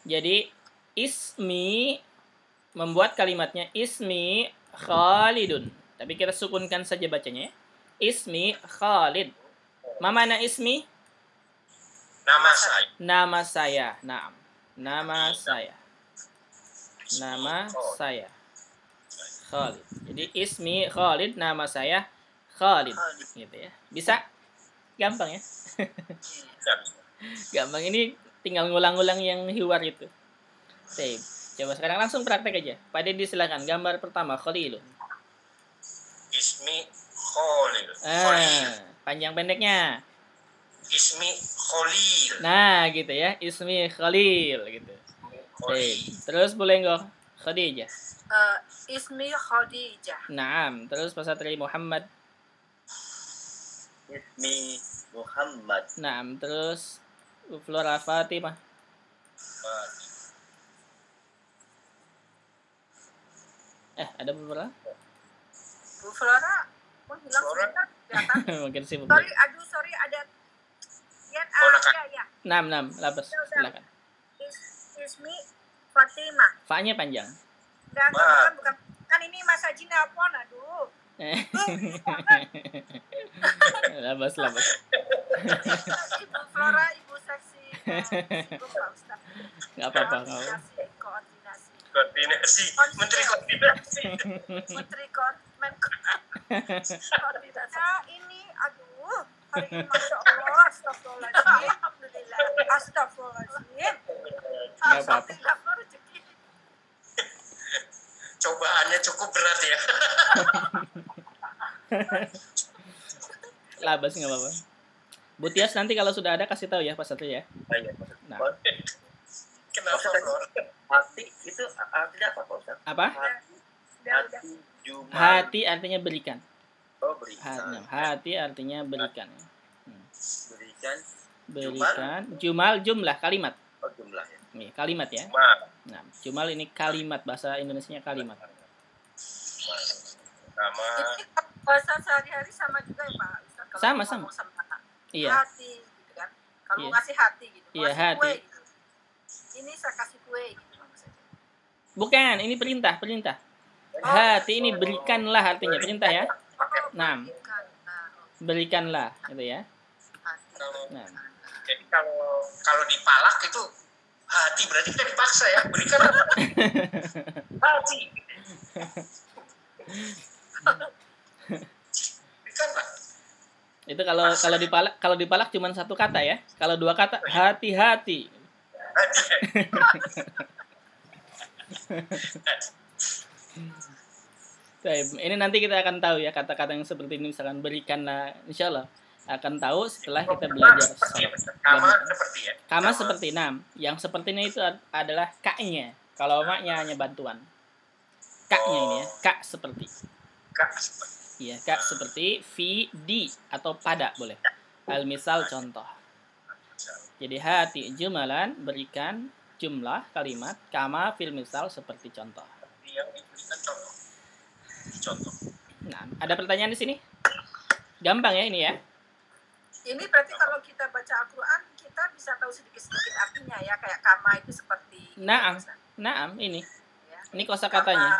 Jadi ismi, membuat kalimatnya ismi Khalidun. Tapi kita sukunkan saja bacanya ya. Ismi Khalid. Ma mana ismi? Nama saya. Nama saya. Naam. Nama saya. Nama saya. Khalid. Jadi ismi Khalid, nama saya Khalid. Gitu ya. Bisa? Gampang ya? Gampang, ini tinggal ngulang-ngulang yang hiwar itu. Oke, coba sekarang langsung praktek aja. Pak Dedi silakan. Gambar pertama Khalilun. Ismi Khalil. Khalil. Panjang pendeknya. Ismi Khalil. Nah, gitu ya. Ismi Khalil gitu. Khalil. Terus boleh nggak? Khadijah. Ismi Khadijah. Naam. Terus Pasatri Muhammad. Ismi Muhammad. Naam. Terus Flora Fatimah. Ada beberapa? Bu Flora, hilang Flora. sebentar. Kelihatan. Mungkin sibuk. Sorry, ada. Yan, Nak. ya. Naam. Labas. Silakan. Ismi Fatimah. Fa-nya panjang. Bukan. Kan ini Mas Haji nelpon, aduh. labas. Ibu Flora, Ibu seksi. Sibuk, Pak Ustaz. Nggak apa-apa. Koordinasi. Menteri Koordinasi. Menteri Koordinasi. Ini, aduh. Hari ini Masya Allah, astagfirullahaladzim. Alhamdulillah. Astagfirullahaladzim. Nggak apa-apa. Cobaannya cukup berat ya. Labas nggak apa-apa. Bu Tias nanti kalau sudah ada kasih tahu ya Pak Satri ya. Iya, Nah. Kenapa Flor? Hati itu artinya apa Pak Ustaz? Apa? Hati Jumal. Hati artinya berikan. Oh, berikan. Hati artinya berikan. Berikan. Jumal jumlah kalimat. Oh, jumlah ya. Nih, kalimat ya. Nah, jumal ini kalimat, bahasa Indonesianya kalimat. Nama Ini bahasa sehari-hari sama juga ya Pak Ustaz? Kalau Sama. ngomong sama anak. Iya. Hati gitu kan. Kalau Iya. ngasih hati gitu. Iya, Ngasih hati. kue gitu. Ini saya kasih kue gitu maksudnya. Bukan, ini perintah. Hati ini berikanlah artinya perintah ya. Nah. Berikan. Berikanlah gitu ya. Hati. kalau Nah. jadi kalau dipalak itu hati berarti kita dipaksa ya berikan apa? Hati. Berikan Pak. Itu kalau dipalak cuma satu kata ya. Kalau dua kata hati-hati. Hati. Baik, ini nanti kita akan tahu ya kata-kata yang seperti ini, misalkan berikanlah, insya Allah akan tahu setelah kita belajar. Kama seperti ya. Kama seperti nam. Yang sepertinya itu adalah kaknya. Kalau maknya hanya bantuan. Kaknya ini ya, kak seperti. Kak seperti. Iya, kak seperti fi di atau pada boleh. Al misal contoh. Jadi hati jumalan berikan jumlah kalimat kama fil misal seperti contoh. Yang diberikan contoh. Contoh. Nah, ada pertanyaan di sini? Gampang ya ini ya. Ini berarti kalau kita baca Al-Quran kita bisa tahu sedikit-sedikit artinya ya, kayak kama itu seperti. Naam ini. Ya. Ini kosakatanya.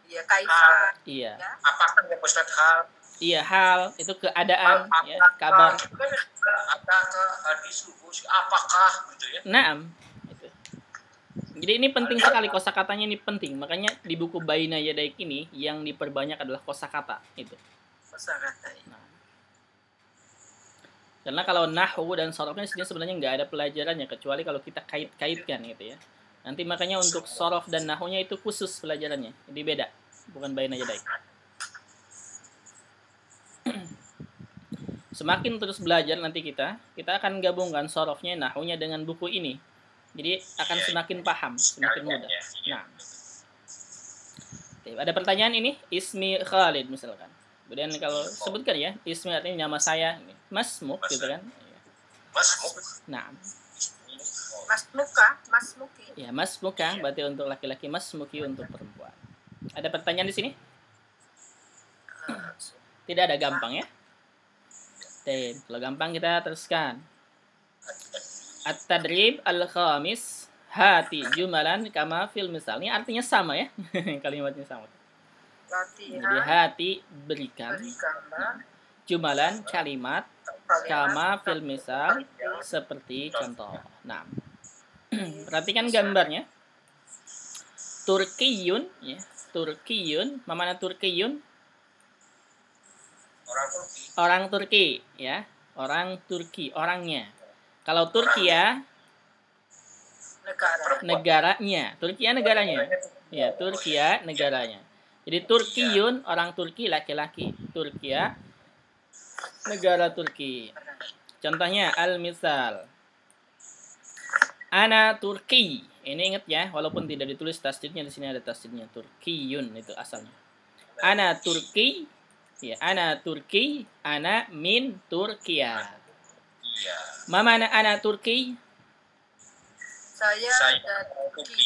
Iya, kaifa. Iya. Ya. Apakah ya Ustaz hal? Iya, hal itu keadaan ya, kabar. Apakah hadis apakah gitu ya? Naam. Itu. Jadi ini penting sekali, kosakatanya ini penting. Makanya di buku Baina Yadaik ini yang diperbanyak adalah kosakata itu. Kosakata. Nah. Karena kalau nahwu dan sorofnya sebenarnya nggak ada pelajarannya kecuali kalau kita kait-kaitkan gitu ya. Nanti makanya untuk sorof dan nahwunya itu khusus pelajarannya. Jadi beda, bukan Baina Yadaik. Semakin terus belajar nanti kita akan gabungkan sorofnya, nahwunya dengan buku ini. Jadi akan semakin paham, semakin mudah. Nah, ada pertanyaan ini, Ismi Khalid misalkan. Kemudian kalau sebutkan ya, Ismi artinya nama saya, Masmuk gitu kan. Masmuk. Nah, Masmuki. ya Masmuka berarti untuk laki-laki, Masmuki untuk perempuan. Ada pertanyaan di sini? Tidak ada, gampang ya. Kalau gampang kita teruskan. At-tadrib al-khamis hati jumalan kama fil misal. Ini artinya sama ya. Kalimatnya sama. Latihan. Jadi hati berikan. Berikanlah. Jumalan kalimat kama fil misal seperti contoh. Nah, perhatikan gambarnya. Turkiyun ya. Turkiyun, mana Turkiyun? Orang Turki ya. Orang Turki, orangnya. Kalau Turkiya negaranya. Turkiya negaranya. Ya, Turkiya negaranya. Jadi Turkiyun orang Turki laki-laki. Turkiya negara Turki. Contohnya al-misal. Ana Turki. Ini ingat ya, walaupun tidak ditulis tasdidnya, di sini ada tasdidnya. Turkiyun itu asalnya. Ana Turki. Ya, ana Turki, ana min Turkiya. Iya. Ma mana ana Turki? Saya Saya dari Turki.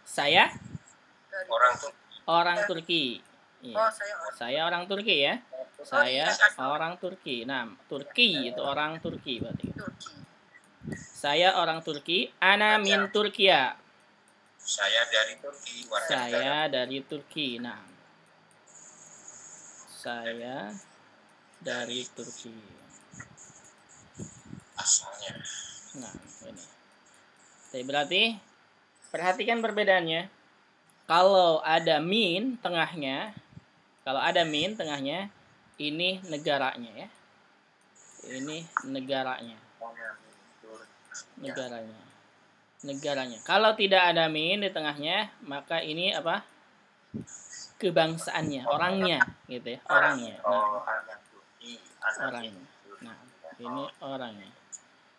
Saya dari Orang Turki. orang Turki. Iya. Oh, saya orang. Saya orang Turki ya. Saya orang Turki. Nah, Turki itu orang Turki berarti. Turki. Saya orang Turki. Ana min Turkiya. Saya dari Turki. Warga negara. Saya dari Turki. Nah, saya dari Turki. Asalnya. Nah, ini. Jadi berarti perhatikan perbedaannya. Kalau ada min tengahnya, ini negaranya ya. Ini negaranya. Negaranya. Kalau tidak ada min di tengahnya, maka ini apa? Kebangsaannya, orangnya, gitu ya, orangnya. Nah, orangnya. Nah, ini orangnya.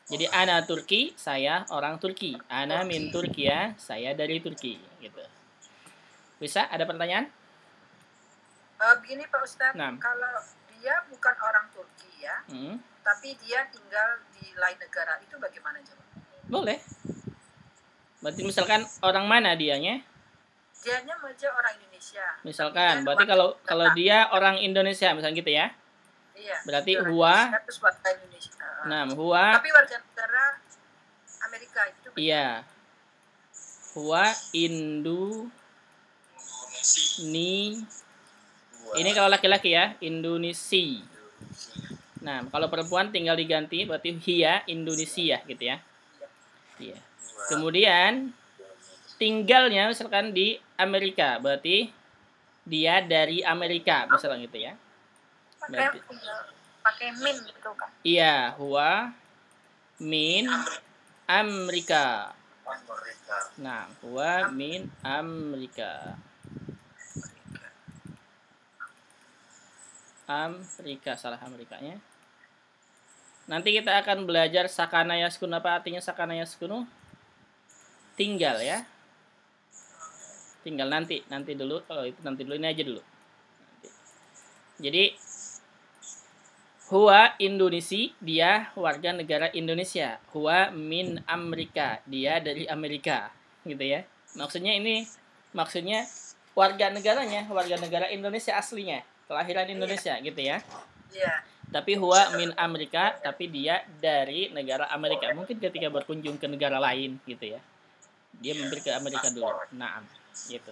Jadi ana Turki, saya orang Turki. Ana min Turkiya, saya dari Turki, gitu. Bisa? Ada pertanyaan? Begini Pak Ustadz, Nah. kalau dia bukan orang Turki ya, Hmm, tapi dia tinggal di lain negara, itu bagaimana coba? boleh. Berarti misalkan orang mana dianya? Dianya aja orang Indonesia. Misalkan, Dia berarti warga kalau negara. dia orang Indonesia, misalnya gitu ya. Iya. Berarti dia orang huwa. Indonesia, terus warga Indonesia. Nah, huwa, Tapi warga negara Amerika itu bagaimana? iya. Huwa Indu Indonesia. ni. Ini kalau laki-laki ya, Indonesia. Nah, kalau perempuan tinggal diganti berarti hiya Indonesia gitu ya. Iya. Kemudian tinggalnya misalkan di Amerika, berarti dia dari Amerika misalnya gitu ya. Berarti pakai min gitu kan? iya, huwa min Amerika. Amerika. Nah, huwa min Amerika. Amerika, salah Amerikanya. Nanti kita akan belajar sakana yaskunu. Apa artinya sakana yaskunu? Tinggal ya. Tinggal nanti dulu. Kalau itu nanti dulu, ini aja dulu. Nanti. Jadi huwa Indonesia, dia warga negara Indonesia. Huwa min Amerika, dia dari Amerika, gitu ya. Maksudnya warga negaranya, warga negara Indonesia aslinya, kelahiran Indonesia, gitu ya. Iya. Tapi huwa min Amerika, tapi dia dari negara Amerika. Mungkin ketika berkunjung ke negara lain gitu ya. Dia mampir ke Amerika dulu. Nah, gitu.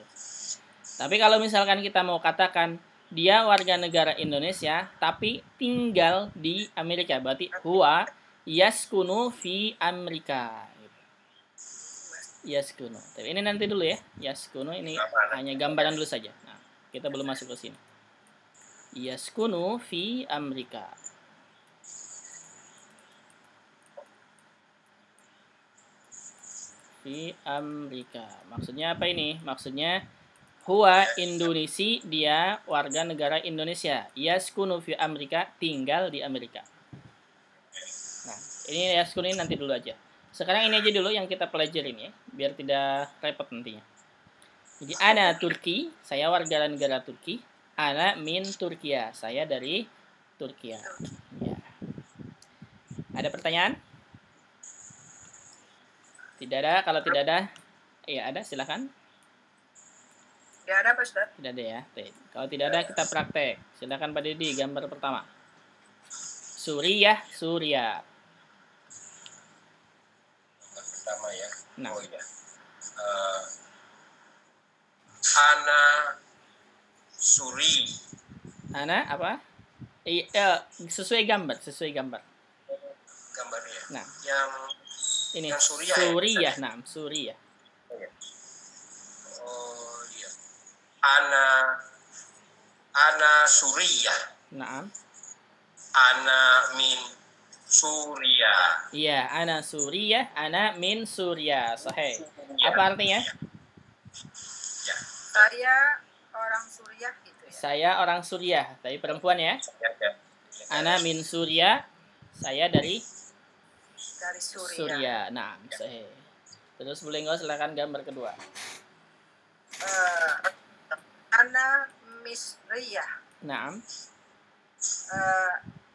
Tapi kalau misalkan kita mau katakan dia warga negara Indonesia tapi tinggal di Amerika, berarti huwa yaskunu fi Amerika. Yaskunu. Tapi ini nanti dulu ya. Yaskunu ini hanya gambaran dulu saja. Nah, kita belum masuk ke sini. Yaskunu fi Amerika. Fi Amerika. Maksudnya apa ini? Maksudnya huwa Indonesia, dia warga negara Indonesia. Yaskunu fi Amerika, tinggal di Amerika. Nah, ini yaskunu ini nanti dulu aja. Sekarang ini aja dulu yang kita pelajarin ya, biar tidak repot nantinya. Jadi ana Turki, saya warga negara Turki. Ana min Turkiya, saya dari Turkiya. Ya. Ada pertanyaan? Tidak ada. Kalau tidak ada, ya ada. Silakan. Tidak ada Pak Ustadz. Tidak ada ya. Kalau tidak ada, kita praktek. Silakan Pak Dedi, gambar pertama. Suriah, Suria. Gambar pertama ya. Nah. Oh iya. Ana Suri. Ana apa? Sesuai gambar. Gambarnya. Nah, Yang ini yang Suriah. Suriah. Nah, Suriah. Oh iya. Ana Suriah. Nah. Ana min Suriah. Iya, ana Suriah, ana min Suriah. Sahih. Apa artinya? Ya. Saya orang Suriah gitu ya. Saya orang Suriah, tapi perempuan ya. Ya. Ana min Suriah, saya dari dari Suria. Surya. Nah, sahih. Terus boleh nggak silakan gambar kedua. Ana Misriyah. Naam.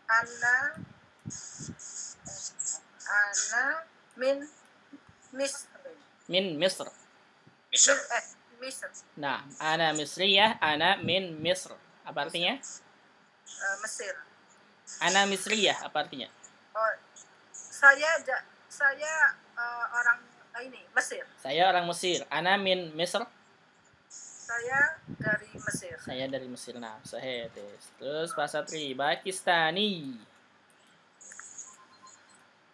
Ana min Misr. Min Misr. Misr. Misr. Nah, ana Misriyah, ana min Misr. Apa artinya? Mesir. Ana Misriyah, apa artinya? Oh, saya orang ini Mesir. Saya orang Mesir. Ana min Misr. Saya dari Mesir. Saya dari Mesir. Nah, sahih. Terus Pak Satri, Pakistani.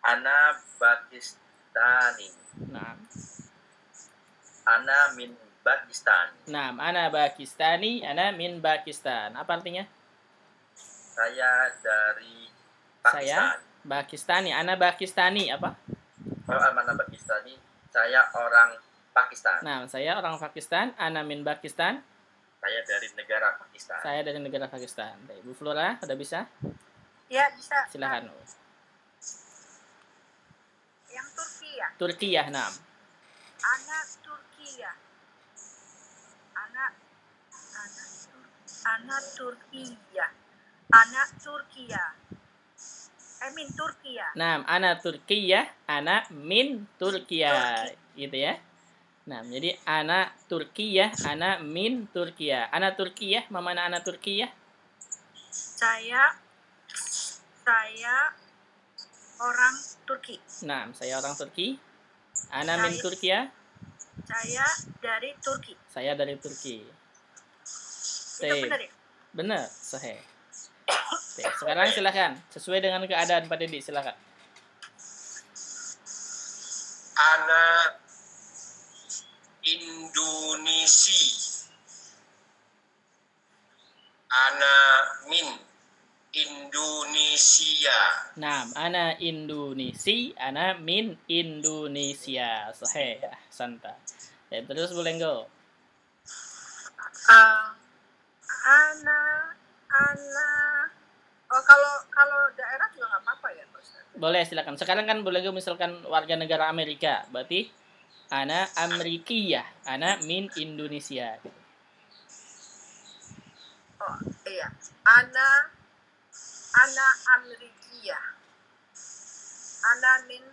Ana Pakistani. Nah, Ana min Pakistan. nah, ana Pakistani, ana min Pakistan. Apa artinya? Saya dari Pakistan. Pakistani, ana Pakistani apa? Ana Pakistani. Saya orang Pakistan. Nah, saya orang Pakistan, ana min Pakistan. Saya dari negara Pakistan. Saya dari negara Pakistan. Baik, Bu Flora, udah bisa? Ya, bisa. Silakan. Yang Turki ya. Turkiyah, nah. Anak Turkiya. Anak Turkiya. Anak Turkiya. Min Turkiya. Nah, ana Turkiyah, ana min Turkiya. Gitu ya. Nah, jadi ana Turkiyah, ana min Turkiya. Ana Turkiyah, mana ana Turkiyah? Saya orang Turki. Nah, saya orang Turki. Ana min Turkiya. Saya dari Turki. Saya dari Turki. Itu benar ya? Benar, sahih. Oke, sekarang silakan. Sesuai dengan keadaan Pak Dedi, silakan. Ana Indonesia. Ana min Indonesia. Nah, ana Indonesia, ana min Indonesia. Sahih, santai. Terus boleh go. Oh, kalau daerah juga nggak apa-apa ya, Ustaz? Boleh, silakan. Sekarang kan boleh go misalkan warga negara Amerika. Berarti ana Amerikiyah, ana min Indonesia. Oh, iya. Ana Amerikiyah. Ana min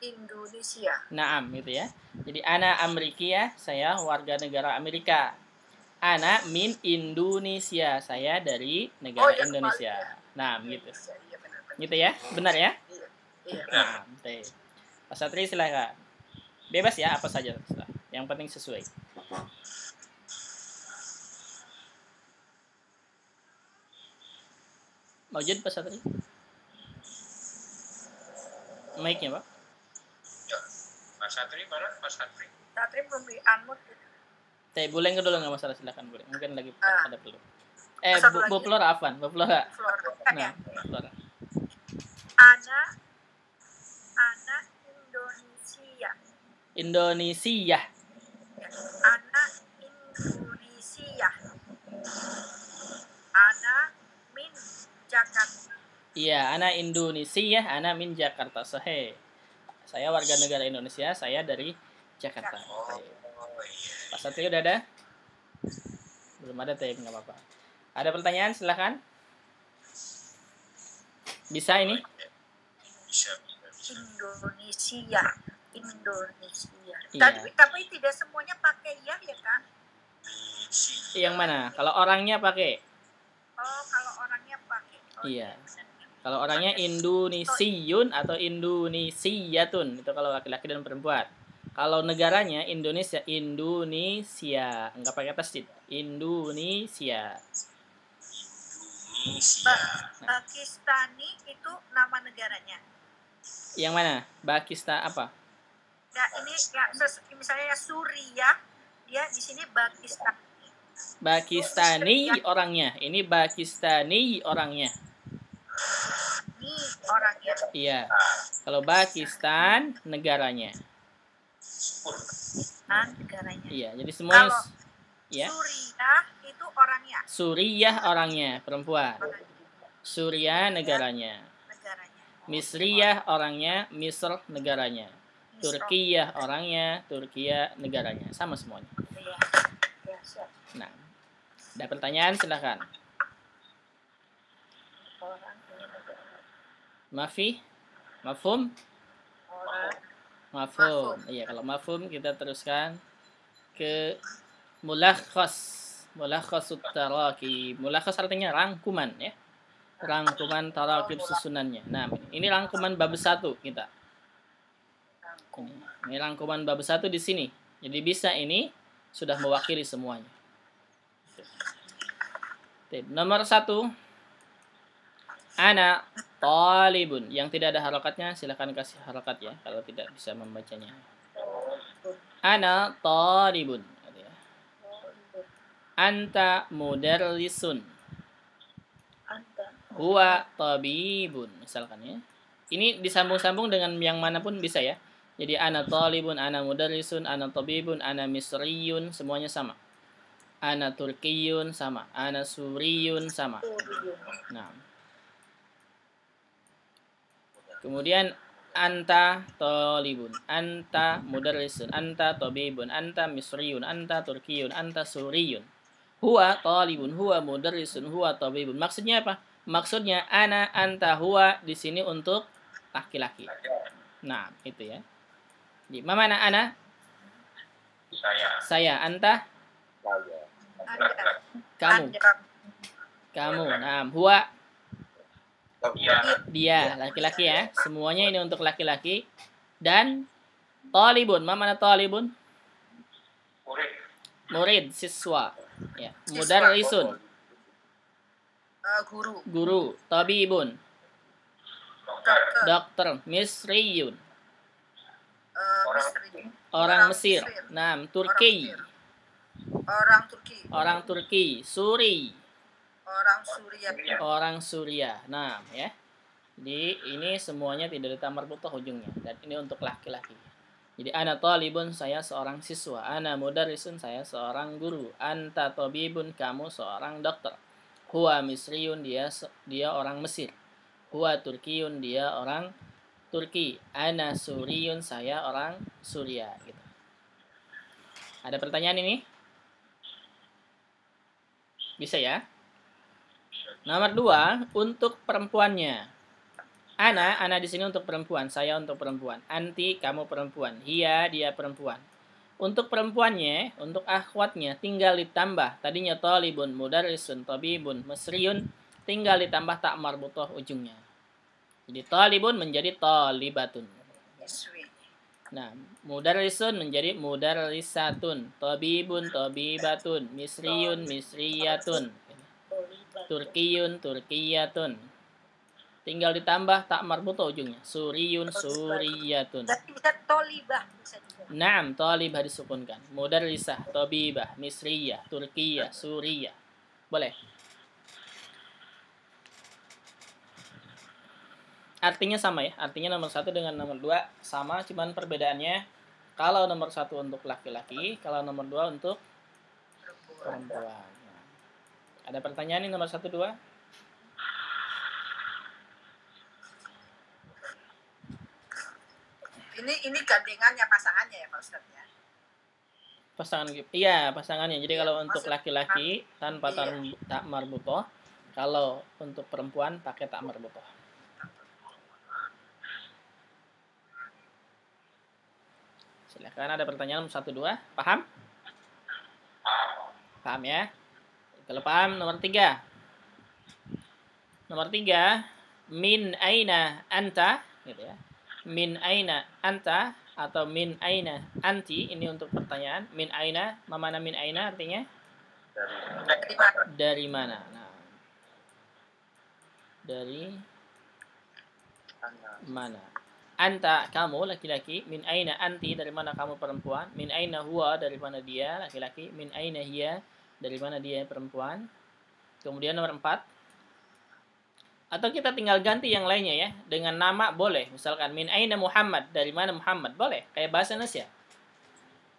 Indonesia. Naam, gitu ya. Jadi ana Amerikiyah, saya warga negara Amerika. Ana min Indonesia, saya dari negara Indonesia. Nah, gitu. Iya, benar. Gitu ya? Benar ya? Iya. Nah, Pak Satri silakan. Bebas ya, apa saja. Yang penting sesuai. Maujud Pak Satri? Mic-nya, Pak. Ya, Pak Satri mana? Pak Satri. Satri belum di-unmute. Boleh dulu nggak masalah, silakan boleh. Mungkin lagi ada perlu. Bu lagi. Flora, Afan. Bu Flora. Nah, Flora. Ana Indonesia. Indonesia. Ana Indonesia. Ana min Jakarta. Iya, ana Indonesia, ana min Jakarta. Sahih. Saya warga negara Indonesia, saya dari Jakarta. Pak Satrio udah ada? Belum ada, nggak apa-apa. Ada pertanyaan? Silahkan. Bisa ini? Bisa. Indonesia. Iya. Tapi tidak semuanya pakai ya Kak? Yang mana? Kalau orangnya pakai? Oh, kalau orangnya pakai. Oh, iya. Kalau orangnya Indonesiun atau Indonesiatun, itu kalau laki-laki dan perempuan. Kalau negaranya Indonesia, nggak pakai tasdid. Indonesia. Pakistani itu nama negaranya. Yang mana? Pakistan apa? Ya, ini ya misalnya Suriah, dia di sini Pakistan. Pakistani orangnya. Ini Pakistani orangnya. Ini orangnya. Iya. Kalau Pakistan negaranya. Negaranya. Iya, jadi semuanya kalau ya. Suriah itu orangnya. Suriah orangnya, perempuan. Suriah negaranya. Misriyah orangnya, Misr negaranya. Turkiyah orangnya, Turkiya negaranya. Sama semuanya. Iya. Ya, siap. Nah, ada pertanyaan silahkan. Orang ini negara. Mafi? Mafhum? Orang. Mafhum. Iya, kalau mafhum kita teruskan ke mulakhas. Mulakhasut tarakib. Mulakhas artinya rangkuman ya. Rangkuman tarakib susunannya. Nah, ini rangkuman bab 1 kita. Ini rangkuman bab 1 di sini. Jadi bisa ini sudah mewakili semuanya. Nomor 1. Ana talibun. Yang tidak ada harakatnya silakan kasih harakat ya kalau tidak bisa membacanya. Ana talibun. Anta mudarrisun. Anta. Huwa tabibun. Misalkan ya. Ini disambung-sambung dengan yang manapun bisa ya. Jadi ana talibun, ana mudarrisun, ana tabibun, ana misriyun, semuanya sama. Ana turkiyun sama, ana suriyun sama. Nah. Kemudian anta talibun, anta mudarrisun, anta tabibun, anta misriyun, anta turkiyun, anta suriyun. Huwa talibun, huwa mudarrisun, huwa tabibun. Maksudnya apa? Maksudnya ana, anta, huwa di sini untuk laki-laki. Nah, itu ya. Di mana ana? Saya. Anta? Kamu. Kamu. Nah, huwa? Dia, laki-laki ya. Semuanya ini untuk laki-laki. Dan talibun. Mana talibun? Murid, siswa. Ya, mudarrisun. Guru. Tabibun. Dokter. Misriyun. Orang Mesir. Nah, Turki. Orang Turki. Suri. Orang Suria. Nah, ya. Jadi ini semuanya tidak ditambah butuh ujungnya. Dan ini untuk laki-laki. Jadi ana talibun, saya seorang siswa. Ana mudarrisun, saya seorang guru. Anta tabibun, kamu seorang dokter. Huwa misriyun, dia orang Mesir. Huwa turkiyun, dia orang Turki. Ana suriyun, saya orang Suria gitu. Ada pertanyaan ini? Bisa ya? Nomor 2 untuk perempuannya. Ana di sini untuk perempuan, saya untuk perempuan. Anti, kamu perempuan. Dia perempuan. Untuk perempuannya, untuk akhwatnya tinggal ditambah. Tadinya talibun, mudarrisun, tabibun, mesriyun, tinggal ditambah tak marbutoh ujungnya. Jadi talibun menjadi talibatun. Nah, mudarrisun menjadi mudarrisatun, tabibun, tabibatun, misriyun, misriyatun, turkiyun, turkiyatun. Tinggal ditambah tak marbutoh ujungnya. Suriyun, suriyatun. Bisa tolibah. Naam, talibah disukunkan. Mudarrisah, tabibah, misriyah, turkiyah, suriyah. Boleh. Artinya sama ya. Artinya nomor 1 dengan nomor 2 sama, cuman perbedaannya kalau nomor 1 untuk laki-laki, kalau nomor 2 untuk perempuan. Ada pertanyaan nih nomor 1, 2? Ini gandengannya pasangannya ya Pak Ustadz ya? Pasangan, iya pasangannya. Jadi kalau untuk laki-laki tanpa tak marbutoh, kalau untuk perempuan pakai tak marbutoh. Silakan, ada pertanyaan nomor 1, 2. Paham? Paham ya? Kalau paham, nomor 3. Nomor 3, min aina anta, gitu ya. Min aina anta atau min aina anti, ini untuk pertanyaan. Min aina, mana min aina artinya? Dari mana? Nah, dari mana? Anta, kamu laki-laki. Min aina anti, dari mana kamu perempuan. Min aina huwa, dari mana dia laki-laki. Min aina hiya, dari mana dia perempuan. Kemudian nomor 4. Atau kita tinggal ganti yang lainnya ya. Dengan nama boleh. Misalkan min aina Muhammad, dari mana Muhammad. Boleh. Kayak bahasa Indonesia.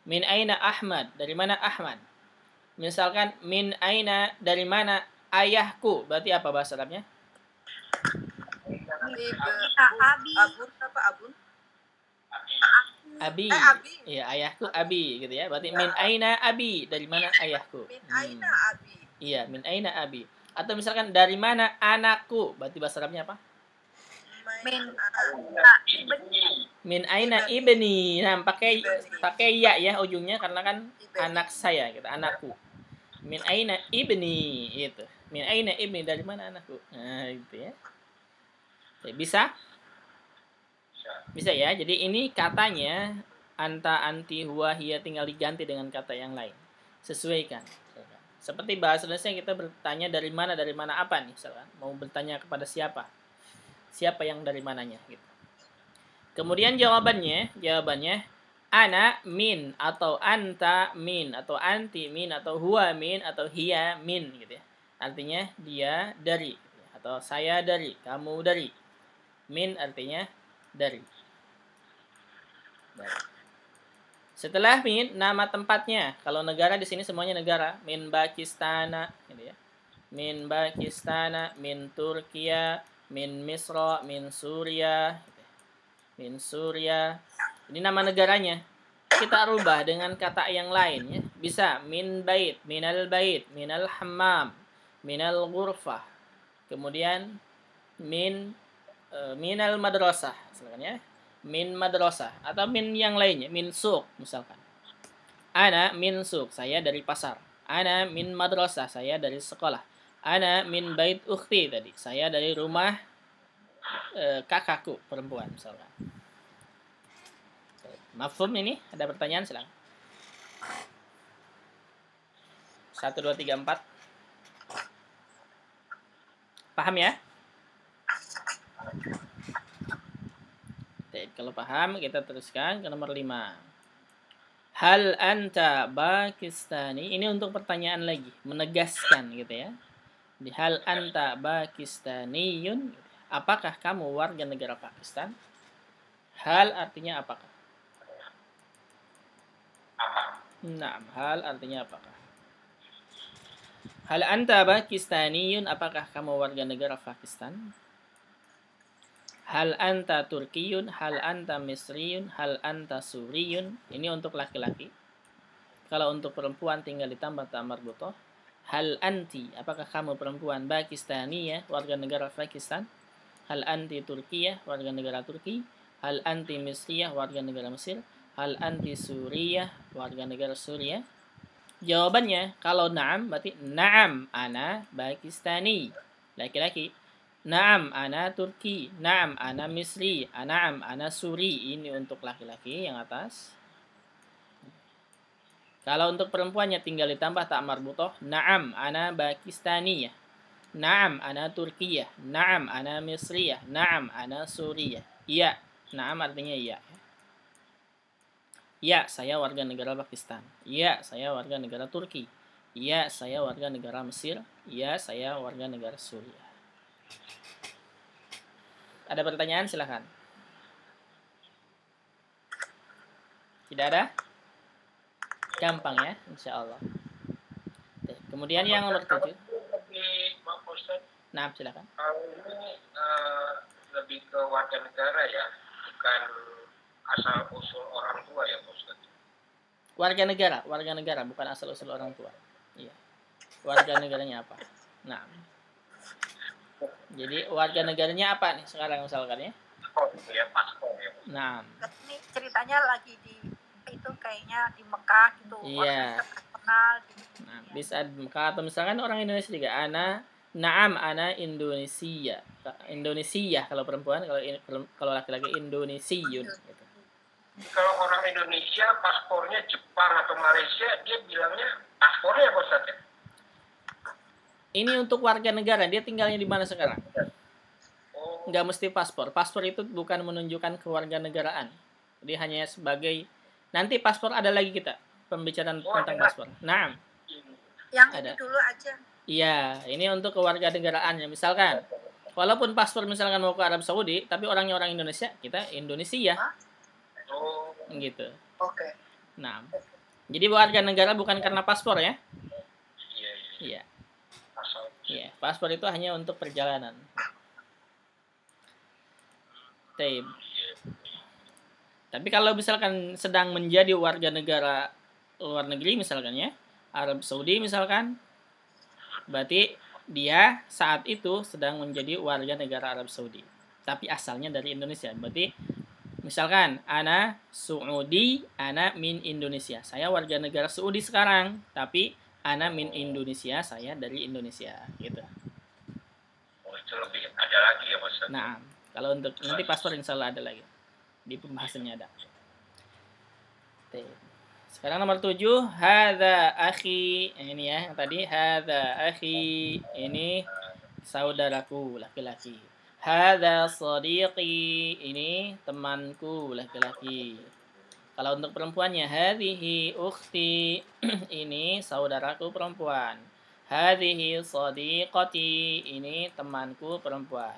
Min aina Ahmad, dari mana Ahmad. Misalkan min aina, dari mana ayahku. Berarti apa bahasa Arabnya? Abi. Abun apa abun? Abi. Abi. Iya, ayahku Abi gitu ya. Berarti min aina Abi, dari mana ayahku? Min aina abi. Iya, min aina Abi. Atau misalkan dari mana anakku? Berarti bahasa Arabnya apa? Min aina ibni. Nah, pakai ya ujungnya karena kan anak saya gitu, anakku. Min aina ibni itu. Min aina ibni, dari mana anakku? Nah, gitu ya. Bisa? Bisa ya. Jadi ini katanya anta, anti, huwa, hiya tinggal diganti dengan kata yang lain. Sesuaikan. Seperti bahasa Indonesia kita bertanya dari mana apa nih, misalkan mau bertanya kepada siapa? Siapa yang dari mananya gitu. Kemudian jawabannya ana min atau anta min atau anti min atau huwa min atau hiya min gitu ya. Artinya dia dari atau saya dari, kamu dari. Min artinya dari. Setelah min, nama tempatnya. Kalau negara di sini semuanya negara. Min Pakistana gitu ya. Min Pakistana, min Turkiya, min Misra, min Suria. Min Suria. Ini nama negaranya. Kita rubah dengan kata yang lain ya. Bisa min bait, minal bait, minal hammam, minal ghurfah. Kemudian minal madrasah, misalkan ya. Min madrasah atau min yang lainnya, min suq misalkan. Ana min suq, saya dari pasar. Ana min madrasah, saya dari sekolah. Ana min bait ukhti tadi, saya dari rumah kakakku perempuan misalkan. Mafhum ini? Ada pertanyaan silakan. 1 2 3 4. Paham ya? Kalau paham, kita teruskan ke nomor 5. Hal anta Pakistani. Ini untuk pertanyaan lagi, menegaskan gitu ya. Di hal anta Pakistaniyun. Apakah kamu warga negara Pakistan? Hal artinya apakah? Nah, hal artinya apakah? Hal anta Pakistaniyun. Apakah kamu warga negara Pakistan? Hal anta Turkiyun, hal anta Misriyun, hal anta Suriyun. Ini untuk laki-laki. Kalau untuk perempuan tinggal ditambah ta marbutoh. Hal anti, apakah kamu perempuan Pakistaniyah, warga negara Pakistan? Hal anti Turkiyah, warga negara Turki? Hal anti Misriyah, warga negara Mesir? Hal anti Suriyah, warga negara Suriah? Jawabannya, kalau na'am, berarti na'am ana Pakistani, laki-laki. Naam ana Turki, naam ana Misri, naam ana Suri. Ini untuk laki-laki yang atas. Kalau untuk perempuannya tinggal ditambah ta marbutoh. Naam ana Pakistaniyah, naam ana Turkiyah, naam ana Misriyah, naam ana Suriyah. Iya, naam artinya iya. Ya, saya warga negara Pakistan. Ya, saya warga negara Turki. Ya, saya warga negara Mesir. Ya, saya warga negara Suriah. Ada pertanyaan silahkan. Tidak ada? Gampang ya, insya Allah. Kemudian yang nomor 7. Nah, silahkan. Kalau ini lebih ke warga negara ya, bukan asal usul orang tua ya, Pak Ustadz. Warga negara, bukan asal usul orang tua. Iya. Warga negaranya apa? Nah. Jadi warga negaranya apa nih sekarang misalkan ya? Paspor ya. Nah. Ini ceritanya lagi di itu kayaknya di Mekah gitu. Iya. Terkenal gitu. Nah, bisa di Mekah atau misalkan orang Indonesia juga. Ana Indonesia. Indonesia kalau perempuan, kalau laki-laki Indonesiun gitu. Kalau orang Indonesia paspornya Jepang atau Malaysia, dia bilangnya paspornya apa Ustaz ya? Ini untuk warga negara, dia tinggalnya di mana sekarang? Oh. Nggak mesti paspor. Paspor itu bukan menunjukkan kewarganegaraan. Dia hanya sebagai, nanti paspor ada lagi kita pembicaraan tentang paspor. Nah, yang ada. ini dulu aja. Iya, ini untuk kewarganegaraannya. Misalkan, walaupun paspor misalkan mau ke Arab Saudi, tapi orangnya orang Indonesia, kita Indonesia. Oh. Gitu. Oke. Nah, jadi warga negara bukan karena paspor ya? Iya. Iya, paspor itu hanya untuk perjalanan. Taib. Tapi kalau misalkan sedang menjadi warga negara luar negeri misalkan ya, Arab Saudi misalkan, berarti dia saat itu sedang menjadi warga negara Arab Saudi. Tapi asalnya dari Indonesia. Berarti misalkan ana Saudi, ana min Indonesia. Saya warga negara Saudi sekarang, tapi ana min Indonesia, saya dari Indonesia gitu. Oh, itu lebih ada lagi ya Mas. Nah, kalau untuk nanti paspor insya Allah ada lagi. Di pembahasannya ada. Sekarang nomor 7, hadza akhi. Ini ya, yang tadi hadza akhi, ini saudaraku laki-laki. Hadza sadiqi, ini temanku laki-laki. Kalau untuk perempuannya, hadhihi ukhti, ini saudaraku perempuan. Hadhihi sadiqati, ini temanku perempuan.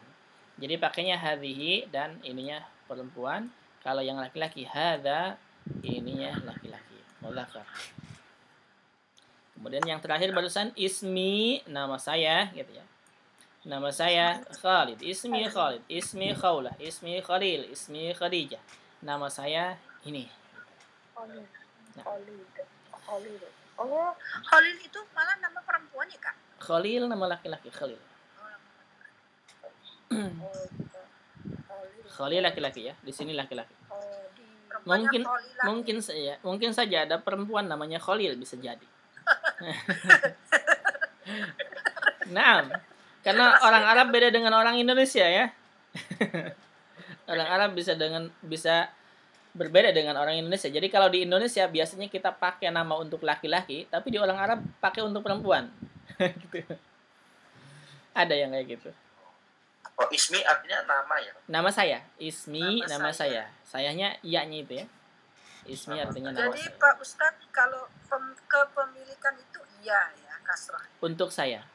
Jadi pakainya hadhihi dan ininya perempuan. Kalau yang laki-laki hadza, ininya laki-laki. Muzakkar. Kemudian yang terakhir barusan ismi, nama saya gitu ya. Nama saya Khalid, ismi Khalid, ismi Khaulah, ismi Khalil, ismi Khadijah. Nama saya ini. Oh, Khalil itu malah nama perempuan ya, Kak? Khalil nama laki-laki, Khalil. Khalil laki-laki ya, di sini laki-laki. Mungkin saja ada perempuan namanya Khalil, bisa jadi. Nah, karena orang Arab beda dengan orang Indonesia ya. Orang Arab bisa berbeda dengan orang Indonesia. Jadi kalau di Indonesia biasanya kita pakai nama untuk laki-laki, tapi di orang Arab pakai untuk perempuan. Gitu. Ada yang kayak gitu. Oh, ismi artinya nama ya? Nama saya, ismi, nama saya. Sayanya iya-nya itu ya. Ismi artinya nama Jadi saya. Pak Ustadz, kalau kepemilikan itu iya ya, kasrah. Untuk saya.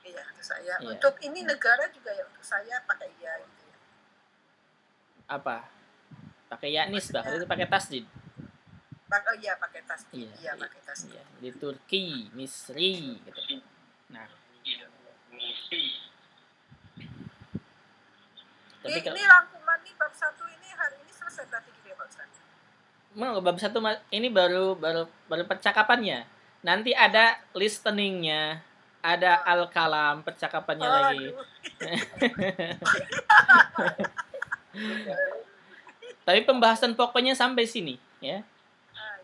Iya, untuk saya. Iya. Untuk ini negara juga ya, untuk saya pakai iya gitu ya. Apa? Pakai ya nisbah, kalau itu pakai tasdid. Oh iya, pakai tas. Iya, Iya, pakai tas. Iya, di Turki, Misri gitu. Nah, Misi. tapi Ini rangkuman nih bab 1 ini hari ini selesai berarti gitu ya Pak Ustadz? bab 1 ini baru percakapannya. Nanti ada listeningnya, ada al-kalam percakapannya lagi. Tapi pembahasan pokoknya sampai sini ya.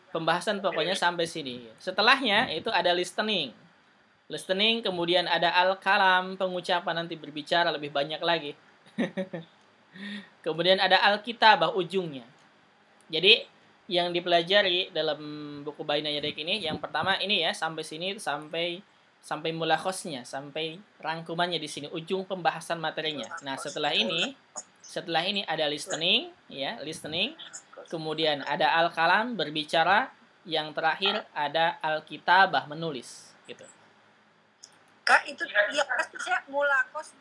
Pembahasan pokoknya sampai sini. Setelahnya itu ada listening. Listening, kemudian ada al-kalam, pengucapan, nanti berbicara lebih banyak lagi. Kemudian ada al-kitabah ujungnya. Jadi yang dipelajari dalam buku Baina Yadaik ini, yang pertama ini ya, sampai sini sampai mulakhosnya, sampai rangkumannya di sini, ujung pembahasan materinya. Nah, setelah ini ada listening ya, listening. Kemudian ada al-kalam berbicara, yang terakhir ada al-kitabah menulis gitu. Kak, itu ya pasti saya mulakos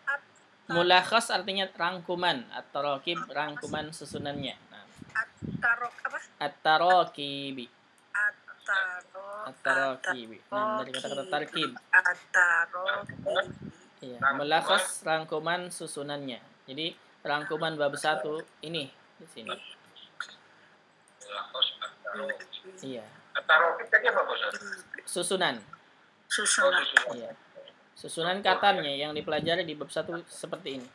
Mulakhas artinya rangkuman, at-taraqib rangkuman susunannya. Nah, at-tarok apa? at-taraqibi. At-tarok. Nah, dari kata-kata tarkib. At-tarok. Iya, mulakhas rangkuman susunannya. Jadi rangkuman bab 1 ini di sini. Iya. Tarofi tadi apa Bos? Susunan. Susunan. Iya. Susunan katanya yang dipelajari di bab 1 seperti ini.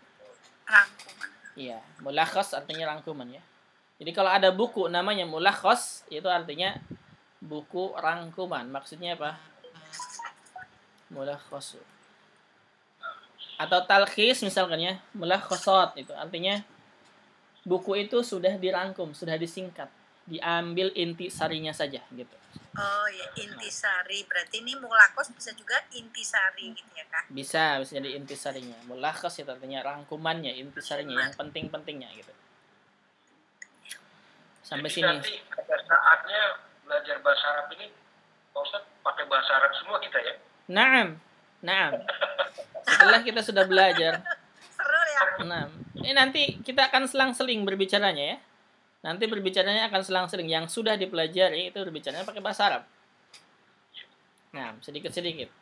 Rangkuman. Iya, mulakhas artinya rangkuman ya. Jadi kalau ada buku namanya mulakhas, itu artinya buku rangkuman. Maksudnya apa? Mulakhas. Atau talkhis misalkan ya, mulakhasat itu artinya buku itu sudah dirangkum, sudah disingkat, diambil inti sarinya saja gitu. Oh ya, intisari. Berarti ini mulakos bisa juga intisari gitu ya, Kak? Bisa jadi intisarinya. Mulakhas itu artinya rangkumannya, intisarinya, yang penting-pentingnya gitu. Sampai Jadi sini. nanti pada saatnya belajar bahasa Arab ini, Pak Ustadz pakai bahasa Arab semua kita ya? Naam. Setelah kita sudah belajar, Seru ya? ini nanti kita akan selang-seling berbicaranya ya. Nanti berbicaranya akan selang-seling. Yang sudah dipelajari itu berbicaranya pakai bahasa Arab. Nah, sedikit-sedikit.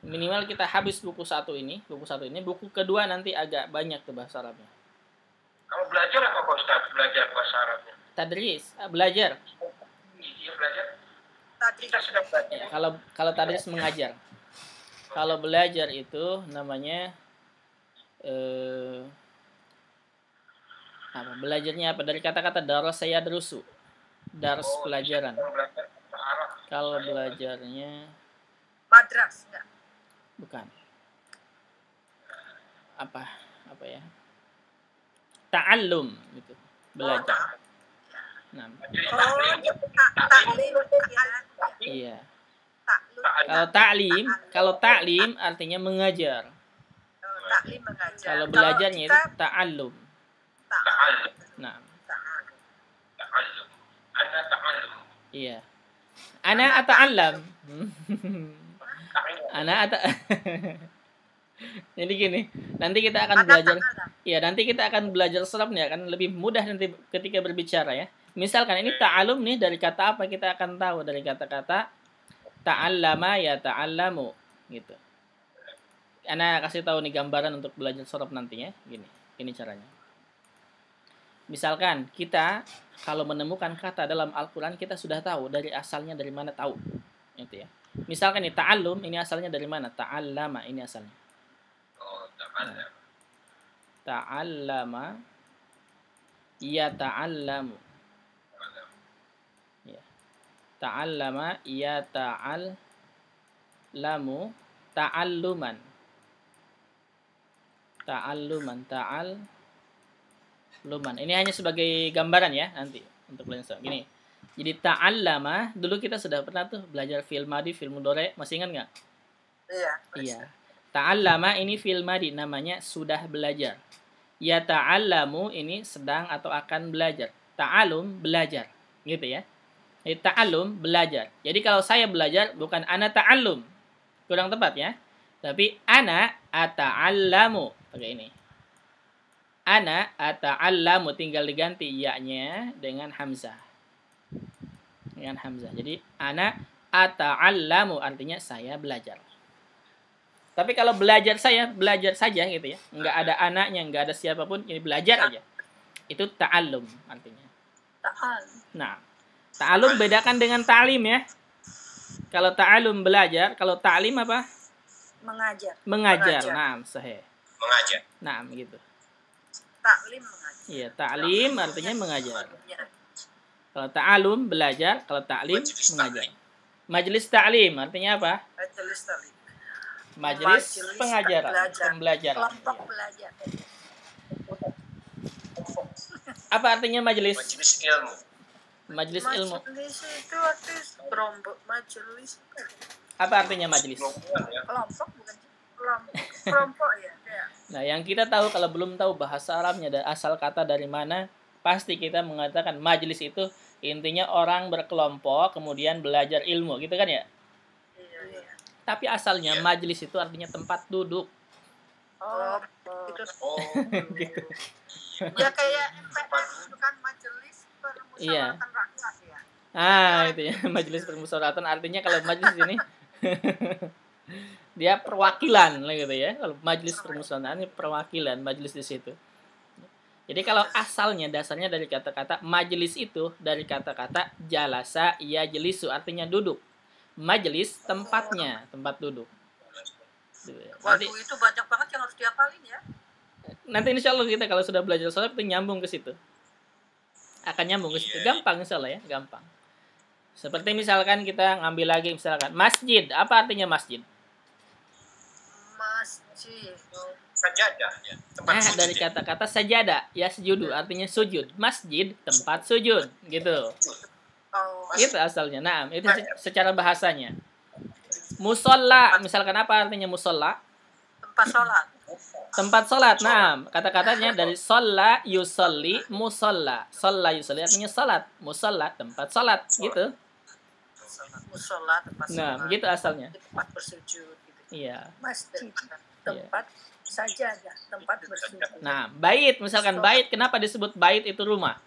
Minimal kita habis buku 1 ini. Buku kedua nanti agak banyak tuh bahasa Arabnya. Kalau belajar apa Pak Ustaz? Belajar bahasa Arabnya. Tadris, belajar. Iya belajar. Tadi Kita sedang belajar. Ya, kalau tadris mengajar. Kalau belajar itu namanya apa? Belajarnya apa? Dari kata-kata darasa yadrusu. Dars pelajaran. Sedang belajar bahasa Arab. Kalau belajarnya madras enggak? bukan. Apa ya? Ta'allum gitu. Belajar. Nah, Jadi Oh, taklim. taklim ya. iya. Taklum. Kalau taklim artinya mengajar. Taklim mengajar. Kalau belajarnya itu kita ta'allum. Ta'allum. Nah, ta'allum. Ta'allum. Ana ta'allum. iya. Ana ata'allam. Ta'allum. Jadi gini, nanti kita akan belajar. Ya, nanti kita akan belajar serapnya akan lebih mudah nanti ketika berbicara ya. Misalkan ini ta'allum nih dari kata apa kita akan tahu dari kata-kata ta'allama ya ta'allamu gitu. Ana kasih tahu nih gambaran untuk belajar serap nantinya. Gini caranya. Misalkan kita kalau menemukan kata dalam Al-Qur'an kita sudah tahu dari asalnya dari mana tahu. Itu ya. Misalkan nih ta'allum ini asalnya dari mana? Ta'allama ini asalnya. Oh, ta'allum. Ta'allama ya ta'allamu. Ya. Ta'allama ya ta'allamu ta'alluman. Ta'alluman. Ini hanya sebagai gambaran ya nanti untuk belajar. Gini. Jadi ta'allama dulu kita sudah pernah tuh belajar fi'il madi, fi'il mudhari, masih ingat nggak? Iya. Ta'allama ini fi'il madi namanya sudah belajar. Ya ta'allamu ini sedang atau akan belajar. Ta'allum belajar, gitu ya. Jadi ta'allum belajar. Jadi kalau saya belajar bukan ana ta'allum. Kurang tepat ya. Tapi ana ata'allamu. Pakai ini. Ana ata'allamu tinggal diganti ya-nya dengan hamzah. Dengan hamzah. Jadi ana ata'allamu artinya saya belajar. Tapi kalau belajar saya belajar saja gitu ya. Enggak ada anaknya, enggak ada siapapun, ini belajar aja. Itu ta'allum artinya. Nah, ta'allum bedakan dengan ta'lim ya. Kalau ta'allum belajar, kalau ta'lim apa? Mengajar. Nah, sahih. Mengajar. Nah, gitu. Taklim mengajar. Iya, ta'lim artinya mengajar. Kalau ta'allum belajar, kalau ta'lim mengajar. Majelis ta'lim artinya apa? Majelis taklim. Majelis pengajaran, pembelajaran. Kelompok belajar. Apa artinya majelis? Majelis ilmu. Majelis ilmu. Majelis itu artis kelompok majelis. Apa artinya majelis? Ya. Kelompok bukan sih? Kelompok ya. Nah, yang kita tahu kalau belum tahu bahasa Arabnya dan asal kata dari mana, pasti kita mengatakan majelis itu intinya orang berkelompok kemudian belajar ilmu, gitu kan ya? Iya. Tapi asalnya majelis itu artinya tempat duduk. Oh, itu. Oh. Gitu. Ya kayak MPR itu kan majelis Iya. permusyawaratan rakyat ya. Itu ya, majelis permusyawaratan artinya kalau majelis ini dia perwakilan lah gitu ya. Kalau majelis permusyawaratan ini perwakilan majelis di situ. Jadi kalau asalnya dasarnya dari kata-kata majelis itu dari kata-kata jalasa yajlisu artinya duduk. Majelis tempatnya, tempat duduk. Waduh, itu banyak banget yang harus dihafalin ya. Nanti insya Allah kita kalau sudah belajar sholat itu nyambung ke situ. Akan nyambung ke situ. Gampang insya Allah ya, gampang. Seperti misalkan kita ngambil lagi misalkan masjid. Apa artinya masjid? Masjid. Sajadah ya. Tempat sujud. Dari kata-kata sajadah, ya sujudu artinya sujud. Masjid tempat sujud, gitu. Oh, Itu asalnya. Nah, itu secara bahasanya. Musolla, misalkan apa artinya musolla? tempat sholat. Tempat sholat. Nah, kata-katanya dari sholla yusolli musolla. Sholla yusolli artinya sholat. Musolla tempat sholat, gitu. Musola tempat Nah, sholat. gitu asalnya. Tempat bersujud gitu. Iya. Masjid tempat sajadah, tempat bersujud. Nah, bait, misalkan bait, kenapa disebut bait itu rumah?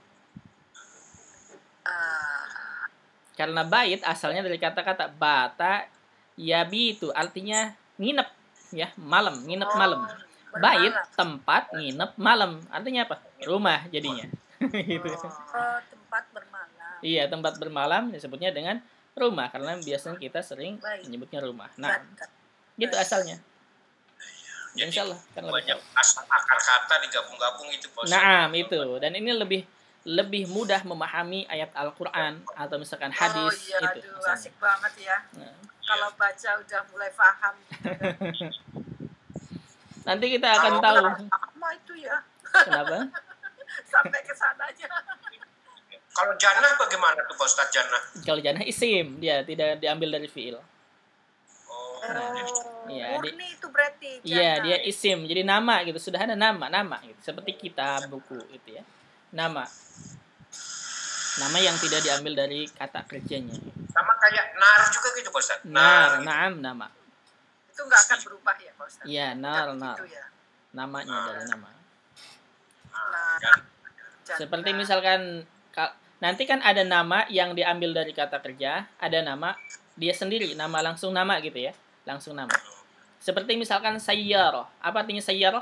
Karena bait asalnya dari kata-kata bata yabitu artinya nginep ya, malam, nginep malam. Bait, Bermalam. tempat nginep malam. Artinya apa? Rumah jadinya. Gitu. Oh, tempat bermalam. Iya, tempat bermalam disebutnya dengan rumah karena biasanya kita sering Baik. menyebutnya rumah. Nah, Baik. gitu asalnya. Jadi Insya Allah kan lebih banyak tahu. asal akar kata digabung-gabung itu Pak Ustadz. Nah, itu. Dan ini lebih mudah memahami ayat Al-Qur'an atau misalkan hadis Oh iya, itu aduh, asalnya. asik banget ya. Nah, Kalau baca udah mulai paham. nanti kita akan tahu Sama itu ya. kenapa. Sampai ke sananya. Kalau jannah bagaimana tuh Pak Ustadz jannah? Kalau jannah isim, dia tidak diambil dari fiil. Oh, Nah, jadi iya, murni itu berarti. Iya, jannah. dia isim. Jadi nama gitu. Sudah ada nama gitu. Seperti kitab, buku gitu ya. Nama. Nama yang tidak diambil dari kata kerjanya. sama kayak nar juga gitu Pak Ustadz. Nar, gitu. naam, nama. Itu nggak akan berubah ya, Pak Ustadz? Iya, Nggak nar. begitu ya. Namanya dari nama. Nah, Dan jannah. Seperti misalkan nanti kan ada nama yang diambil dari kata kerja, ada nama dia sendiri, nama langsung nama gitu ya. Langsung nama. Seperti misalkan sayyarah. Apa artinya sayyarah?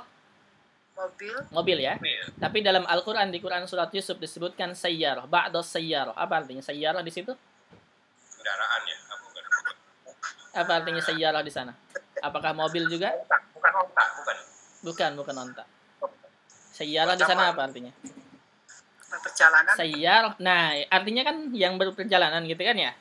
mobil. Mobil ya. iya, Tapi dalam Al-Qur'an di Quran surat Yusuf disebutkan sayyarah, ba'da sayyarah. Apa artinya sayyarah di situ? kendaraan ya. Bukan. Apa artinya sayyarah di sana? Apakah mobil juga? Bukan otak, bukan. Bukan onta. Sayyarah di sana apa artinya? Perjalanan. Sayyarah. Nah, artinya kan yang berperjalanan gitu kan ya?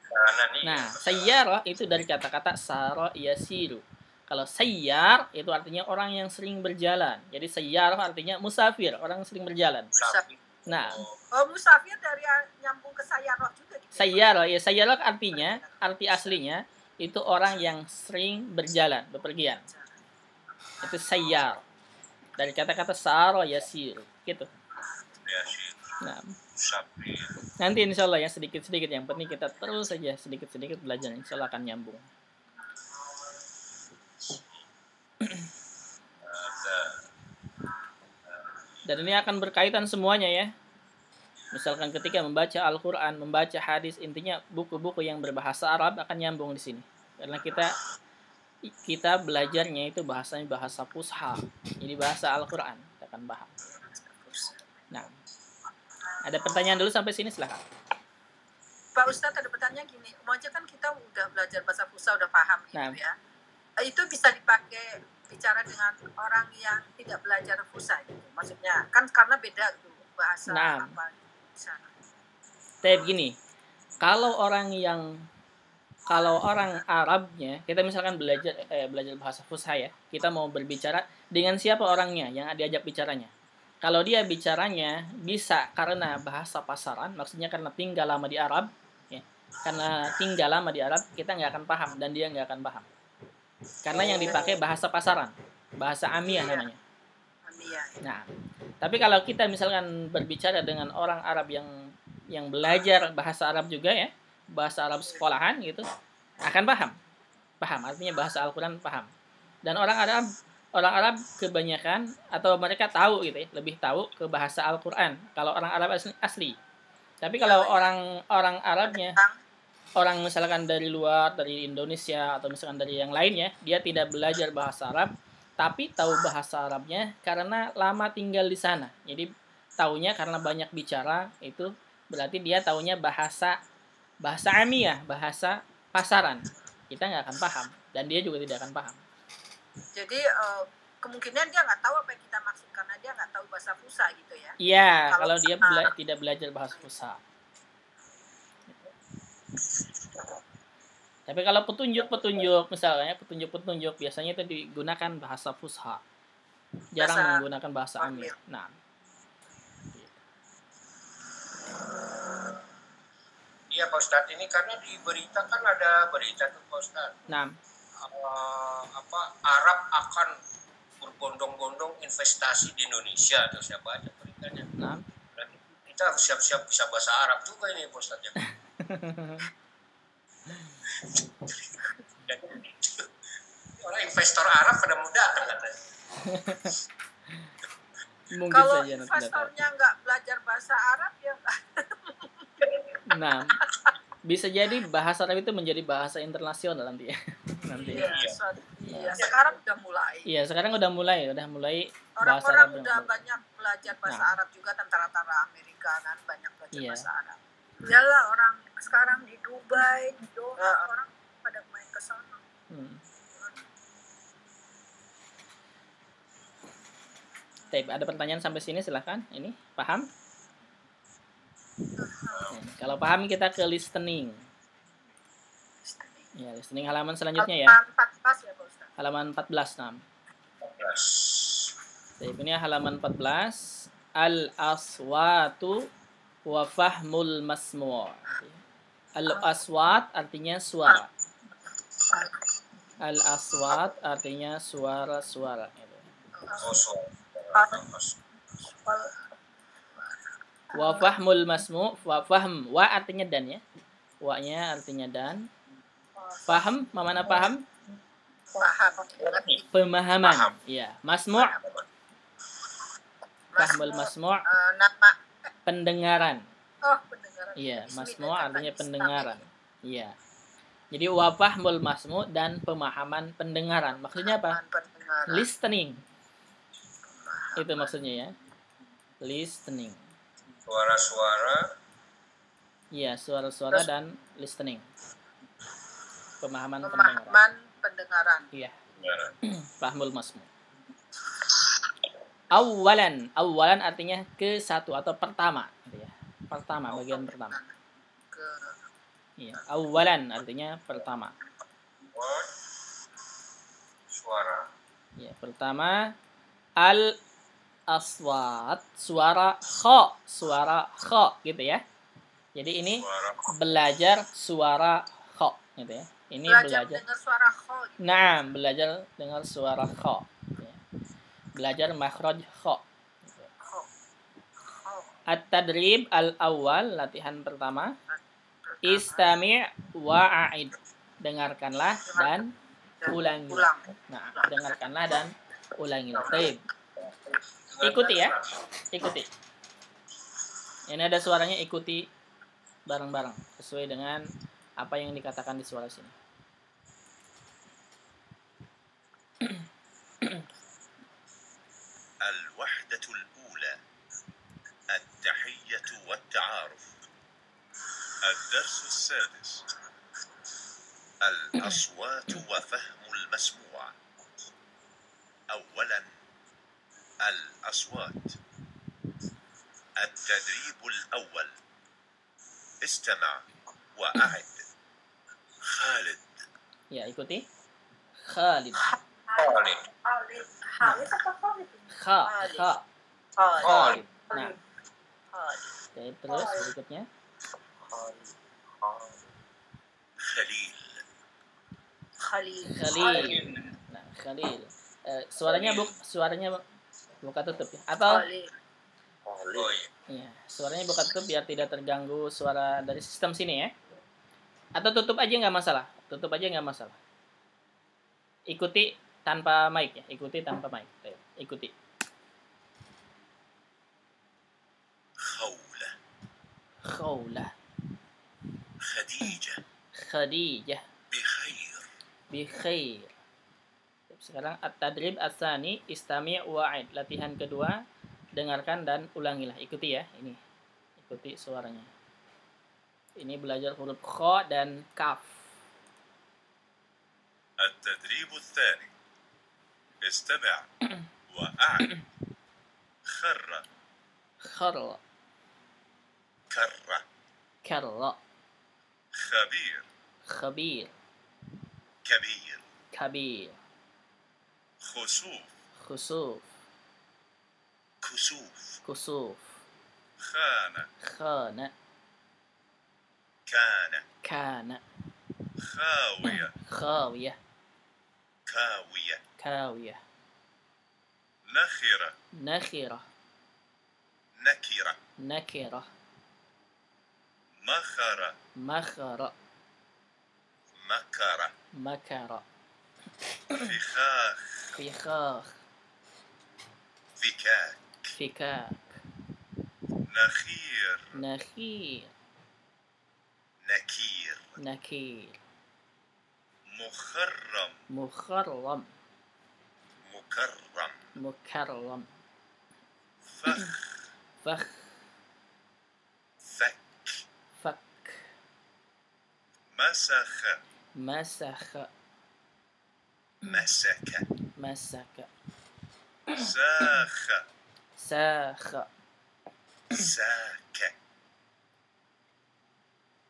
Jalanan ini. Nah, sayyarah itu dari kata-kata sara yasiru. Kalau sayyar itu artinya orang yang sering berjalan. Jadi sayyarah artinya musafir, orang yang sering berjalan. Sapi. Nah, Oh, musafir dari nyambung ke sayyarah juga. Gitu. sayyarah ya sayyarah artinya arti aslinya itu orang yang sering berjalan, bepergian. Itu sayyar. Dari kata-kata sara yasiru gitu. Ya sih. Nah, Sapi. nanti insya Allah ya sedikit-sedikit, yang penting kita terus saja sedikit-sedikit belajar, insya Allah akan nyambung. Dan ini akan berkaitan semuanya ya. Misalkan ketika membaca Al-Quran, membaca hadis, intinya buku-buku yang berbahasa Arab akan nyambung di sini. Karena kita belajarnya itu bahasanya bahasa fusha. Jadi bahasa Al-Quran kita akan paham. Nah, ada pertanyaan dulu sampai sini silahkan. Pak Ustadz ada pertanyaan gini. Maksudnya kan kita udah belajar bahasa Fusa, udah paham gitu Nah. ya. Itu bisa dipakai bicara dengan orang yang tidak belajar Fusa gitu. Maksudnya kan karena beda tuh bahasa Nah. apa di sana. Tapi begini, kalau orang Arabnya, kita misalkan belajar bahasa Fusha ya, kita mau berbicara dengan siapa orangnya yang diajak bicaranya. Kalau dia bicaranya bisa karena bahasa pasaran, maksudnya karena tinggal lama di Arab, ya, karena tinggal lama di Arab, kita nggak akan paham dan dia nggak akan paham. Karena yang dipakai bahasa pasaran, bahasa amiyah namanya. Amiyah. Nah, tapi kalau kita misalkan berbicara dengan orang Arab yang belajar bahasa Arab juga ya, bahasa Arab sekolahan gitu, akan paham artinya bahasa Al-Quran paham. Dan orang Arab kebanyakan atau mereka tahu gitu ya, lebih tahu ke bahasa Al-Quran kalau orang Arab asli. Tapi kalau orang Arabnya, orang misalkan dari luar, dari Indonesia atau misalkan dari yang lainnya, dia tidak belajar bahasa Arab tapi tahu bahasa Arabnya karena lama tinggal di sana. Jadi taunya karena banyak bicara, itu berarti dia taunya bahasa amiyah, bahasa pasaran. Kita nggak akan paham dan dia juga tidak akan paham. Jadi kemungkinan dia nggak tahu apa yang kita maksud karena dia nggak tahu bahasa Fusa gitu ya. Iya, kalau dia tidak belajar bahasa Fusha. Tapi kalau petunjuk misalnya petunjuk biasanya itu digunakan bahasa Fusha. Jarang menggunakan bahasa amiyah. Nah. Iya Pak Ustadz, ini karena di berita kan ada berita tuh Pak Ustadz. Nah. Arab akan berbondong-bondong investasi di Indonesia, atau siapa aja beritanya. Nah. Berarti kita harus siap-siap bisa bahasa Arab juga ini Pak Ustadz ya. Orang investor Arab pada muda kan katanya. Mungkin Kalau saja nanti investornya nggak belajar bahasa Arab ya. Nah, bisa jadi bahasa Arab itu menjadi bahasa internasional nanti ya. Iya, Iya, sekarang udah mulai. Iya, sekarang udah mulai bahasa Orang-orang Arab. udah banyak belajar bahasa Nah. Arab juga, tentara-tentara Amerika kan banyak belajar Iya. bahasa Arab. Iyalah, orang sekarang di Dubai, di Doha, orang pada main ke sana. Ada pertanyaan sampai sini, silahkan. Ini paham? Kalau paham kita ke listening. Ya, listening halaman selanjutnya ya. Halaman 14 ya, Pak Ustaz. Halaman 14, nah. 14. Ini halaman 14. Al-aswatu wa fahmul masmu'. Al-aswat artinya suara. Al-aswat artinya suara-suara. Wa fahmul masmu', wa fahm, wa artinya dan ya. Wa-nya artinya dan. Paham, mana paham? Paham. Pemahaman. Paham. Iya, masmu'. Fahmul masmu', Nama. pendengaran. Oh, pendengaran. Iya, Ismi masmu' dan artinya kata pendengaran. istami. Iya. Jadi wa fahmul masmu' dan pemahaman pendengaran. Maksudnya apa? Pendengaran. Listening. Itu maksudnya ya. Listening. Suara-suara. Iya, suara-suara Terus- dan listening. Pemahaman pendengaran. Pemahaman pendengaran. Iya, Ya. fahmul masmu'. Awalan artinya ke satu atau pertama, gitu ya. Pertama, bagian pertama. Ke Iya, awalan artinya pertama. Word. Suara. Ya, pertama al aswat, suara kha gitu ya. Jadi ini Suara. belajar suara kha gitu ya. Ini belajar belajar. dengar suara kho. Nah, belajar dengar suara kha. Ya. Belajar makhraj kha. Kho. At-tadrib al-awwal, latihan pertama. Istami' wa'id. Dengarkanlah dan ulangi. Ulang. Nah, dengarkanlah dan ulangilah. Baik. Ikuti ya. Ikuti. Ini ada suaranya, ikuti bareng-bareng sesuai dengan apa yang dikatakan di suara sini. الوحدة الأولى التحية والتعارف. الدرس السادس الأصوات وفهم المسموع. أولا الأصوات. التدريب الأول استمع وأعد. خالد. Ya, ikuti. Khalid. Khalid. Khalid apa Khalid? Kha. Khalid. Nah, oke, terus berikutnya. خليل. Khalil. Nah, Khalil. Suaranya buka tutup ya. Atau Khalid. Oh iya. ya, suaranya buka tutup biar tidak terganggu suara dari sistem sini ya. Atau tutup aja nggak masalah. Tutup aja nggak masalah. Ikuti tanpa mic ya. Ikuti tanpa mic. Ayo, ikuti. خولة. Khawlah. خديجة. Khadijah. بخير. Bikhair. Sekarang at-tadrib ats-tsani istami' wa'id. Latihan kedua, dengarkan dan ulangilah. Ikuti ya, ini. Ikuti suaranya. Ini belajar huruf kha dan kaf. التدريب الثاني استمع وأعد. خر. Kharra. كر. Karra. خبير. Khabir. كبير. Kabir. خسوف. Khusuf. كسوف. Kusuf. خانة. Khana. كان. Kana. خاوية. Khawiyah. كاوية. Kawiyah. نخرة. Nakhirah. نكرة. Nakirah. مخرة. Makhara. مكرة. Makara. فخاخ. Fikhakh. فكاك. Fikak. نخير. Nakhir. نكير. Nakir. مخرم مخرم مكرم مكرم فخ فخ فك فك مسخ مسخ مسك مسك ساخ ساخ ساك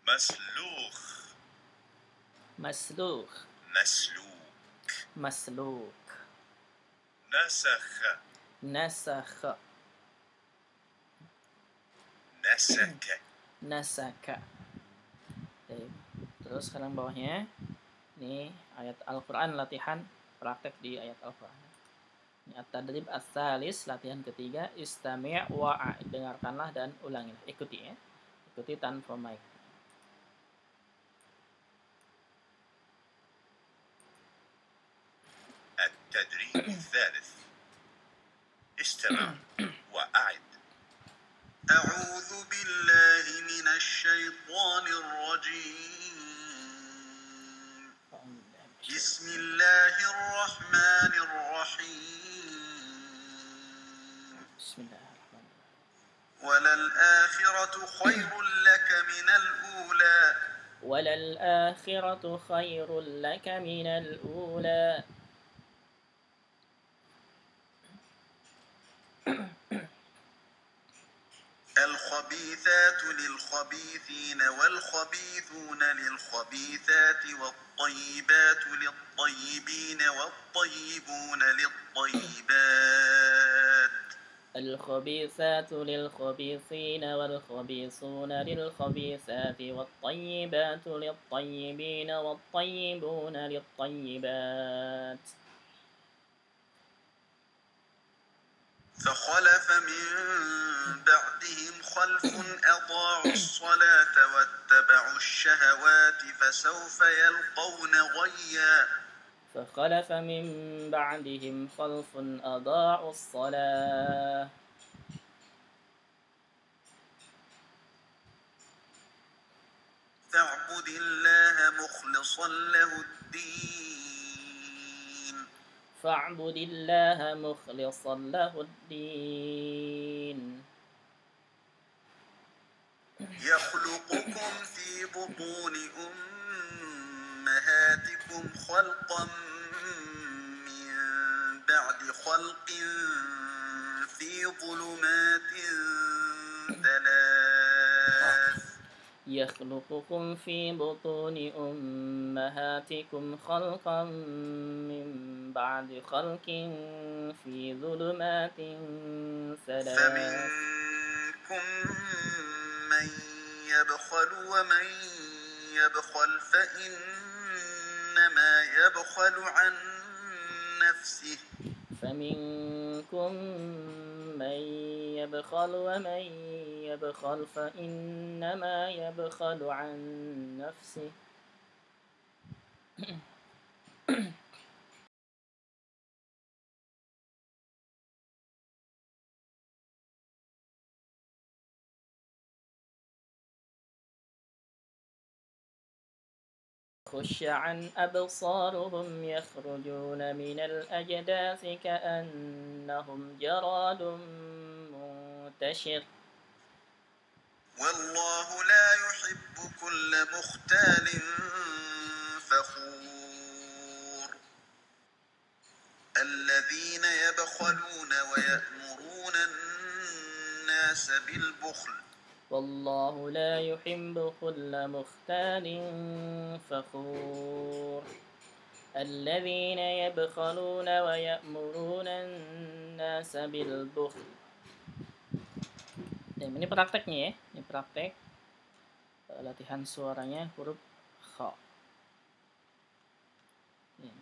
مسلوخ مسلوخ مسلوك مسلوك نسخ نسخ نسك nasaka. Oke. Terus sekarang bawahnya ini ayat Al-Qur'an, latihan praktek di ayat Al-Qur'an. Ini at-tadrib ats-tsalis, latihan ketiga, istami' wa'a, dengarkanlah dan ulangilah. Ikuti ya. Ikuti tanpa mic. التدريب الثالث استمع وأعد أعوذ بالله من الشيطان الرجيم بسم الله الرحمن الرحيم Bismillahirrahmanirrahim. وللآخرة خير لك من الأولى وللآخرة خير لك من الأولى. الخبيثات للخبيثين والخبيثون للخبيثات والطيبات للطيبين والطيبون للطيبات الخبيثات للخبيثين والخبيثون للخبيثات والطيبات للطيبين والطيبون للطيبات. فخلف من بعدهم خلف أضاعوا الصلاة واتبعوا الشهوات فسوف يلقون غيا فخلف من بعدهم خلف أضاعوا الصلاة فاعبد الله مخلصا له الدين فاعبد الله مخلصا له الدين. يخلقكم في بطون أمهاتكم خلقا من بعد خلق في ظلمات ثلاث يخلقكم في بطون أمهاتكم خلقا من بعد خلق في ظلمات ثلاث. فمنكم من يبخل ومن يبخل فإنما يبخل عن نفسه فمنكم من يبخل ومن يبخل فإنما يبخل عن نفسه. خشعا أبصارهم يخرجون من الأجداث كأنهم جراد منتشر. والله لا يحب كل مختال فخور الذين يبخلون ويأمرون الناس بالبخل والله لا يحب كل مختال فخور الذين يبخلون ويأمرون الناس بالبخل. Ini prakteknya ya, ini praktek latihan suaranya huruf kha.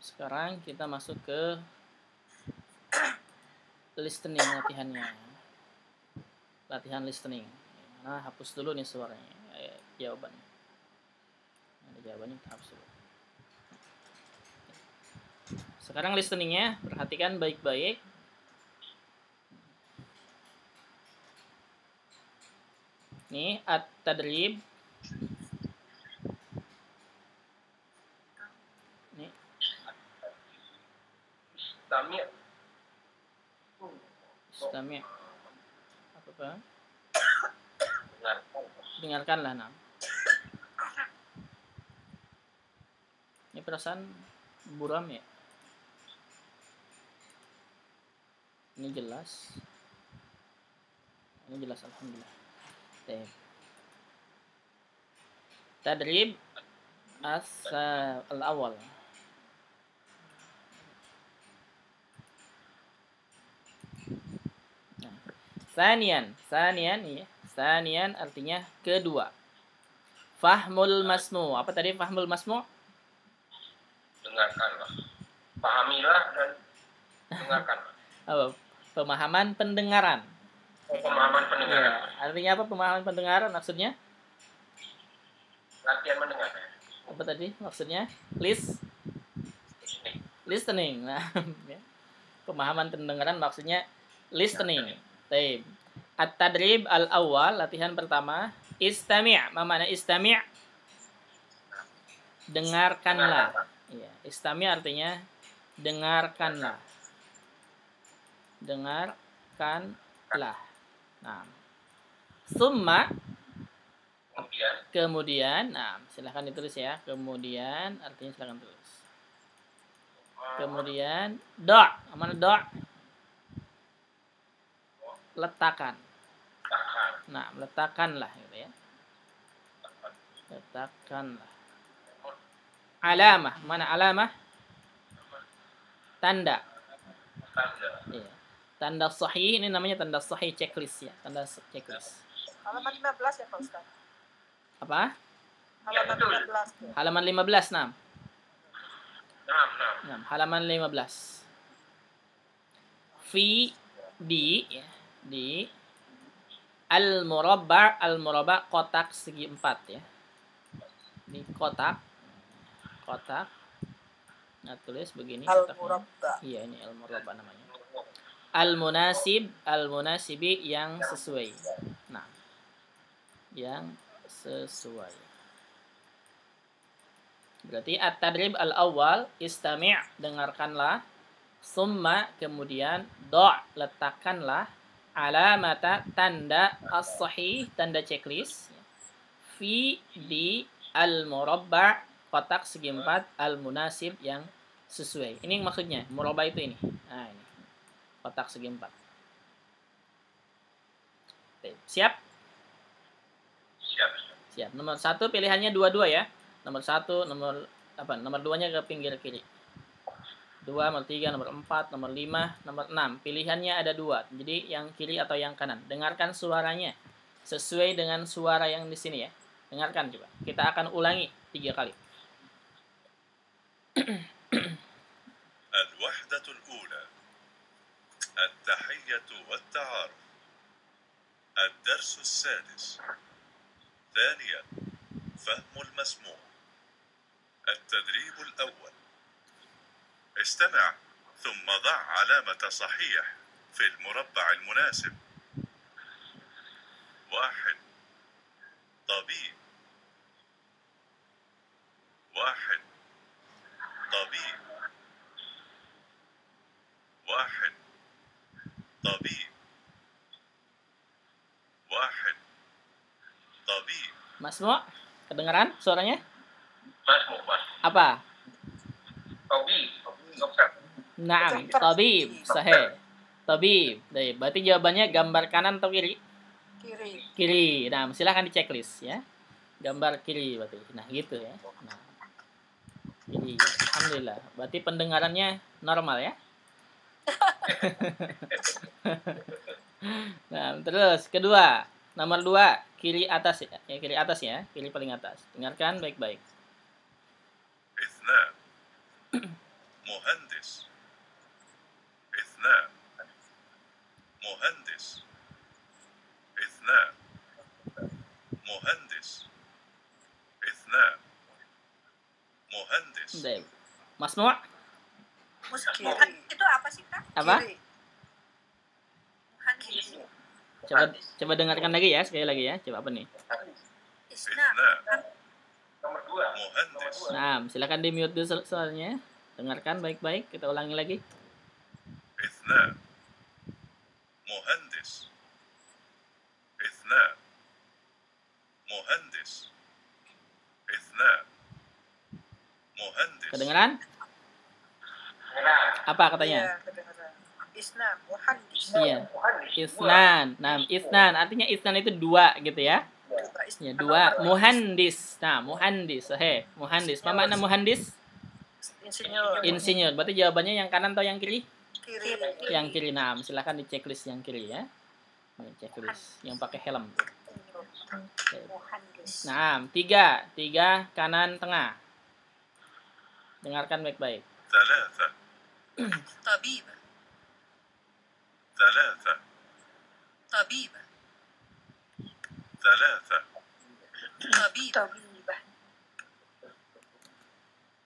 Sekarang kita masuk ke listening latihannya. Latihan listening. Nah, hapus dulu nih suaranya, jawabannya. Ada jawabannya, kita hapus dulu. Sekarang listeningnya, perhatikan baik-baik. Nih, at-tadrib. Islamiyah. Istami'. Apa? Dengarkan. Dengarkanlah. Nah. Ini perasaan buram ya. Ini jelas. Ini jelas alhamdulillah. Baik. Tadrib al-awwal. Nah. Sanian ya. Sanian artinya kedua. Fahmul masmu. Apa tadi fahmul masmu? Dengarkanlah. Pahamilah dan dengarkanlah. Apa? Pemahaman pendengaran. Pemahaman pendengaran. Ya, artinya apa pemahaman pendengaran maksudnya? Latihan mendengar. Apa tadi maksudnya? Listening. Nah, ya. Pemahaman pendengaran maksudnya listening. Baik. At-tadrib al-awwal, latihan pertama, istami'. Apa makna istami'? Dengarkanlah. Ya, istami' artinya dengarkanlah. Dengarkanlah. Nah. Summa kemudian, nah silahkan ditulis ya. Kemudian artinya silahkan tulis. Kemudian do'. Mana do'? Letakkan. Nah, letakkanlah gitu ya. Letakkanlah. Alamah. Mana alamah? Tanda. Iya. Tanda sahih ini namanya tanda sahih checklist ya. Tanda checklist. Halaman 15 ya Pak Ustaz? Apa? Halaman 15. Ya. Halaman 15, nah. Nah. Halaman 15. Di al-murabba kotak segi 4 ya. Ini kotak. Nah, tulis begini Al-murabba. Iya, ini al-murabba namanya. Al-munasibi yang sesuai. Nah, yang sesuai. Berarti at-tadrib al-awwal, istami' dengarkanlah, summa kemudian do' letakkanlah, alamata tanda as-sahih tanda checklist, di al-murabba kotak segi 4 al-munasib yang sesuai. Ini maksudnya murabba itu ini. Nah, ini. Kotak segi 4. Siap? Siap. Nomor 1 pilihannya 22 ya. Nomor 1, nomor 2-nya ke pinggir kiri. 2, nomor 3, nomor 4, nomor 5, nomor 6. Pilihannya ada 2. Jadi yang kiri atau yang kanan. Dengarkan suaranya. Sesuai dengan suara yang di sini ya. Dengarkan coba. Kita akan ulangi 3 kali. الوحدة الأولى التحية والتعارف. الدرس السادس. ثانيا فهم المسموع. التدريب الأول. استمع ثم ضع علامة صحيح في المربع المناسب. 1 طبيب. 1 طبيب. 1 طبيب. 1 طبيب. Masmu, kedengaran suaranya? Masmu. Apa? Tabib. Dokter. Naam, tabib, sahih. Tabib. Baik, berarti jawabannya gambar kanan atau kiri? Kiri. Kiri. Nah, silahkan di checklist ya. Gambar kiri berarti. Nah, gitu ya. Nah. Kiri. Alhamdulillah. Berarti pendengarannya normal ya. Nah, terus kedua, nomor 2, kiri atas ya. Kiri atas ya, kiri paling atas. Dengarkan baik-baik. 2 مهندس. 2 مهندس. 2 مهندس. 2 مهندس. Baik. Masmu, Muskihan itu apa sih Kak? Apa? Kiri. Muhandis. coba dengarkan lagi ya, sekali lagi ya. Coba apa nih? Isna. 2 Nomor 2. مهندس. Nah, silakan di mute dulu soalnya. Dengarkan baik-baik, kita ulangi lagi. اثنان مهندس اثنان مهندس اثنان مهندس Kedengaran? Apa katanya? Iya, kedengaran. Isna, muhandis. Iya. Isnan. Nah, isnan artinya isnan itu dua gitu ya. Ya, dua. Muhandis. Nah, muhandis. Muhandis. Apa makna muhandis? Insinyur. Insinyur. Berarti jawabannya yang kanan atau yang kiri? Kiri. Yang kiri. Nah, silakan di checklist yang kiri ya. Ini checklist yang pakai helm. Muhandis. Nah, tiga kanan tengah. Dengarkan baik-baik. ثلاثة Tabibah. ثلاثة Tabibah. ثلاثة Tabibah.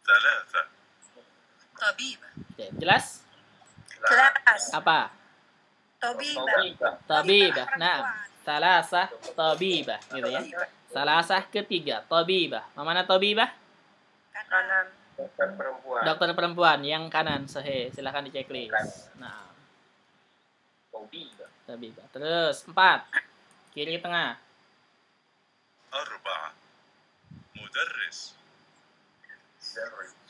ثلاثة Tabibah. Oke, jelas? Kelas. Apa? Tabibah. Tabibah. Nah, salasah tabibah gitu ya. Salasah ketiga, tabibah. Mana tabibah? Kanan. Dokter perempuan. Dokter perempuan yang kanan. Silakan di checklist. Nah, tabibah. Terus 4. Kiri tengah. أربعة مدرس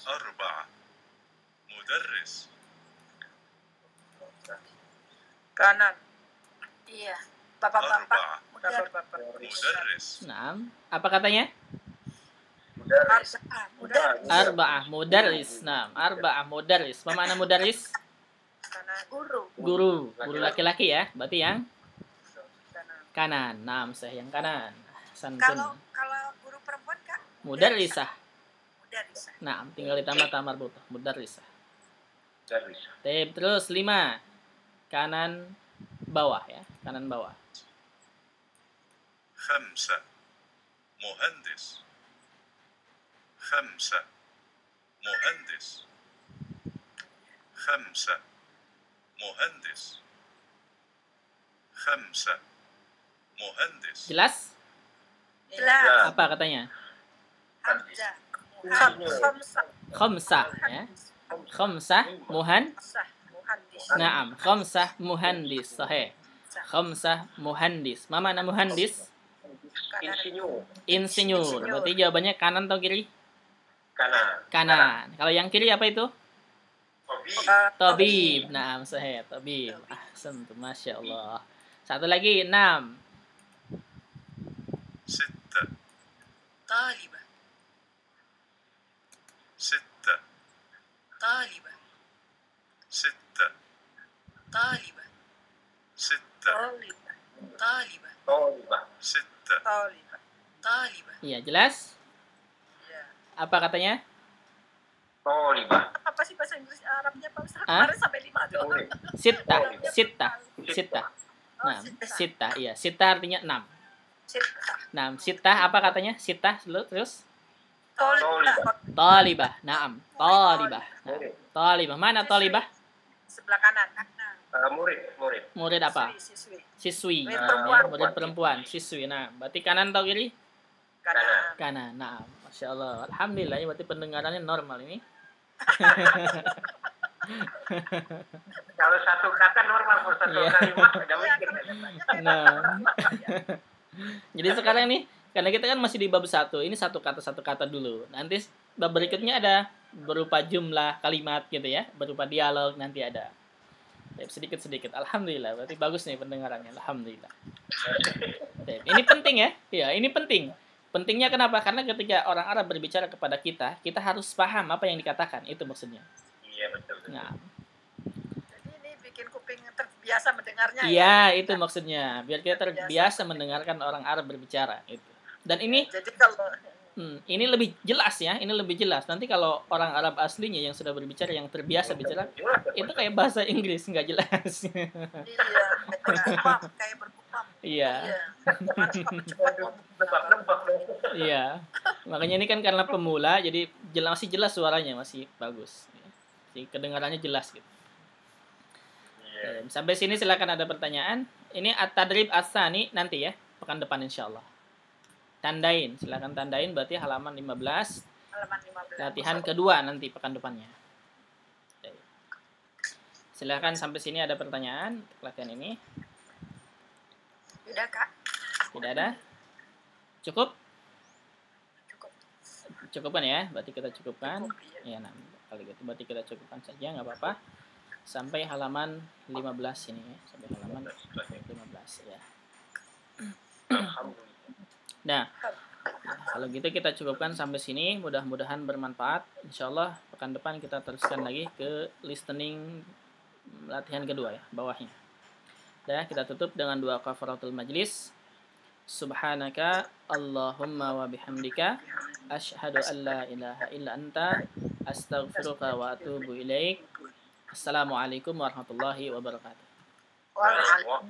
أربعة مدرس Kanan. Iya. Bapak-bapak. أربعة Bapak-bapak. مدرس Nah, apa katanya? Mudarris. Arba'ah mudarris. Nah, arba'ah mudarris. Apa makna mudarris? Kanan. Guru. Guru laki-laki ya. Berarti yang Kanan. kanan. Nah, saya yang kanan. Kalau Santun. kalau guru perempuan kan Mudarrisah. mudarrisah. Nah, tinggal ditambah tamar butuh. Mudarrisah. Mudarris. Terus 5. Kanan bawah ya. Kanan bawah. خمسة مهندس خمسة مهندس خمسة مهندس خمسة مهندس Jelas? Jelas. Apa katanya? Hamzah. Khamsah ya. Khamsah Muhandis. Naam, khamsah muhandis. Sahih. Khamsah muhandis. Ma makna muhandis? Insinyur. Insinyur. Berarti jawabannya kanan atau kiri? Kanan. Kanan. Kalau yang kiri apa itu? Tabib. Naam, sahih. Tabib. Ahsantum, Masya Allah. Satu lagi, 6. ستة Talibah. ستة Talibah. ستة Talibah. ستة Talibah. Tolibah. ستة Talibah. Iya, jelas? Iya. Apa katanya? Tolibah. Apa sih bahasa Inggris Arabnya Pak Ustaz? Hah? Kemarin sampai 5 doang. Sittah. Sittah. Sittah. Oh, Nah, sittah. sittah. Iya, sittah artinya 6. Sittah. Nah, sittah apa katanya? Sittah terus? Talibah. Talibah. Naam. Talibah. Nah, talibah. Mana talibah? Sebelah kanan. Murid. Murid apa? Siswi. Siswi. Murid Nah, perempuan. ya, murid perempuan. Siswi. Nah, berarti kanan atau kiri? Kanan. Kanan. Nah, Masya Allah. Alhamdulillah. Ya, berarti pendengarannya normal ini. Kalau satu kata normal, kalau satu Iya. kalimat agak Iya, mikir. Nah. Jadi sekarang nih, karena kita kan masih di bab 1, ini satu kata dulu. Nanti bab berikutnya ada berupa jumlah kalimat gitu ya, berupa dialog nanti ada. Sedikit-sedikit. Alhamdulillah, berarti bagus nih pendengarannya. Alhamdulillah. Ini penting ya. Ya, ini penting. Pentingnya kenapa? Karena ketika orang Arab berbicara kepada kita, kita harus paham apa yang dikatakan. Itu maksudnya. Iya, betul. Nah, Jadi ini bikin kuping terbiasa mendengarnya. iya, itu maksudnya. Biar kita terbiasa mendengarkan orang Arab berbicara. Itu. Dan ini Jadi kalau ini lebih jelas ya, ini lebih jelas. Nanti kalau orang Arab aslinya yang sudah berbicara, yang terbiasa bicara, itu kayak bahasa Inggris, nggak jelas. kayak bergumam. Iya, Nebak-nebak. iya. Makanya ini kan karena pemula, jadi masih jelas suaranya, masih bagus. Jadi kedengarannya jelas gitu. Iya. Sampai sini silakan ada pertanyaan. Ini at-tadrib as-tsani nanti ya, pekan depan insyaallah. Tandain, silakan tandain berarti halaman 15. Halaman 15. Latihan kedua nanti pekan depannya. Silakan sampai sini ada pertanyaan untuk latihan ini? Udah Kak. Tidak ada? Cukup? Cukup. Cukupkan ya, berarti kita cukupkan. Cukup, iya. Ya, nah, kalau gitu berarti kita cukupkan saja, nggak apa-apa. Sampai halaman 15 ini ya, sampai halaman 15 ya. Nah, kalau gitu kita cukupkan sampai sini. Mudah-mudahan bermanfaat. Insyaallah pekan depan kita teruskan lagi ke listening latihan kedua ya, bawahnya. Dah, kita tutup dengan dua kafaratul majlis. Subhanaka Allahumma wa bihamdika asyhadu an la ilaha illa anta astaghfiruka wa atubu ilaik. Assalamualaikum warahmatullahi wabarakatuh. Waalaikumsalam.